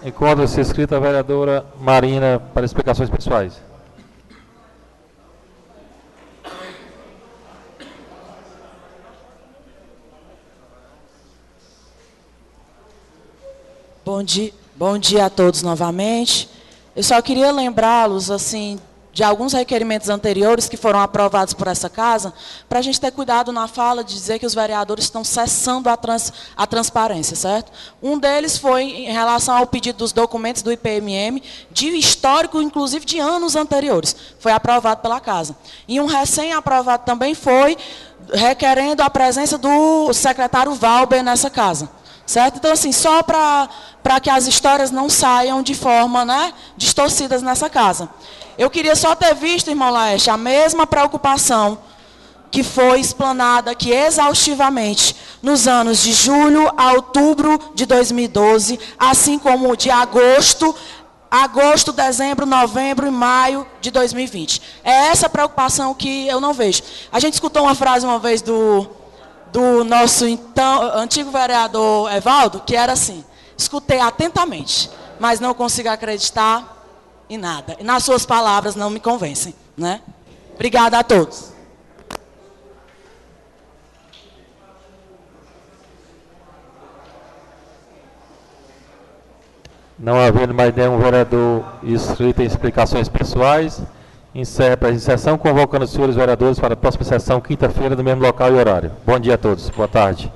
Encontra-se inscrita a vereadora Marina para explicações pessoais. Bom dia a todos novamente. Eu só queria lembrá-los, assim, de alguns requerimentos anteriores que foram aprovados por essa casa, para a gente ter cuidado na fala de dizer que os vereadores estão cessando a transparência, certo? Um deles foi em relação ao pedido dos documentos do IPMM, de histórico, inclusive, de anos anteriores. Foi aprovado pela casa. E um recém-aprovado também foi requerendo a presença do secretário Valber nessa casa. Certo? Então, assim, só para que as histórias não saiam de forma, né, distorcidas nessa casa. Eu queria só ter visto, irmão Laeste, a mesma preocupação que foi explanada aqui exaustivamente nos anos de julho a outubro de 2012, assim como de agosto, dezembro, novembro e maio de 2020. É essa preocupação que eu não vejo. A gente escutou uma frase uma vez do nosso então antigo vereador Evaldo, que era assim: escutei atentamente, mas não consigo acreditar em nada. E nas suas palavras não me convencem, né? Obrigada a todos. Não havendo mais nenhum vereador inscrito em explicações pessoais, encerra a presente sessão, convocando os senhores vereadores para a próxima sessão, quinta-feira, no mesmo local e horário. Bom dia a todos. Boa tarde.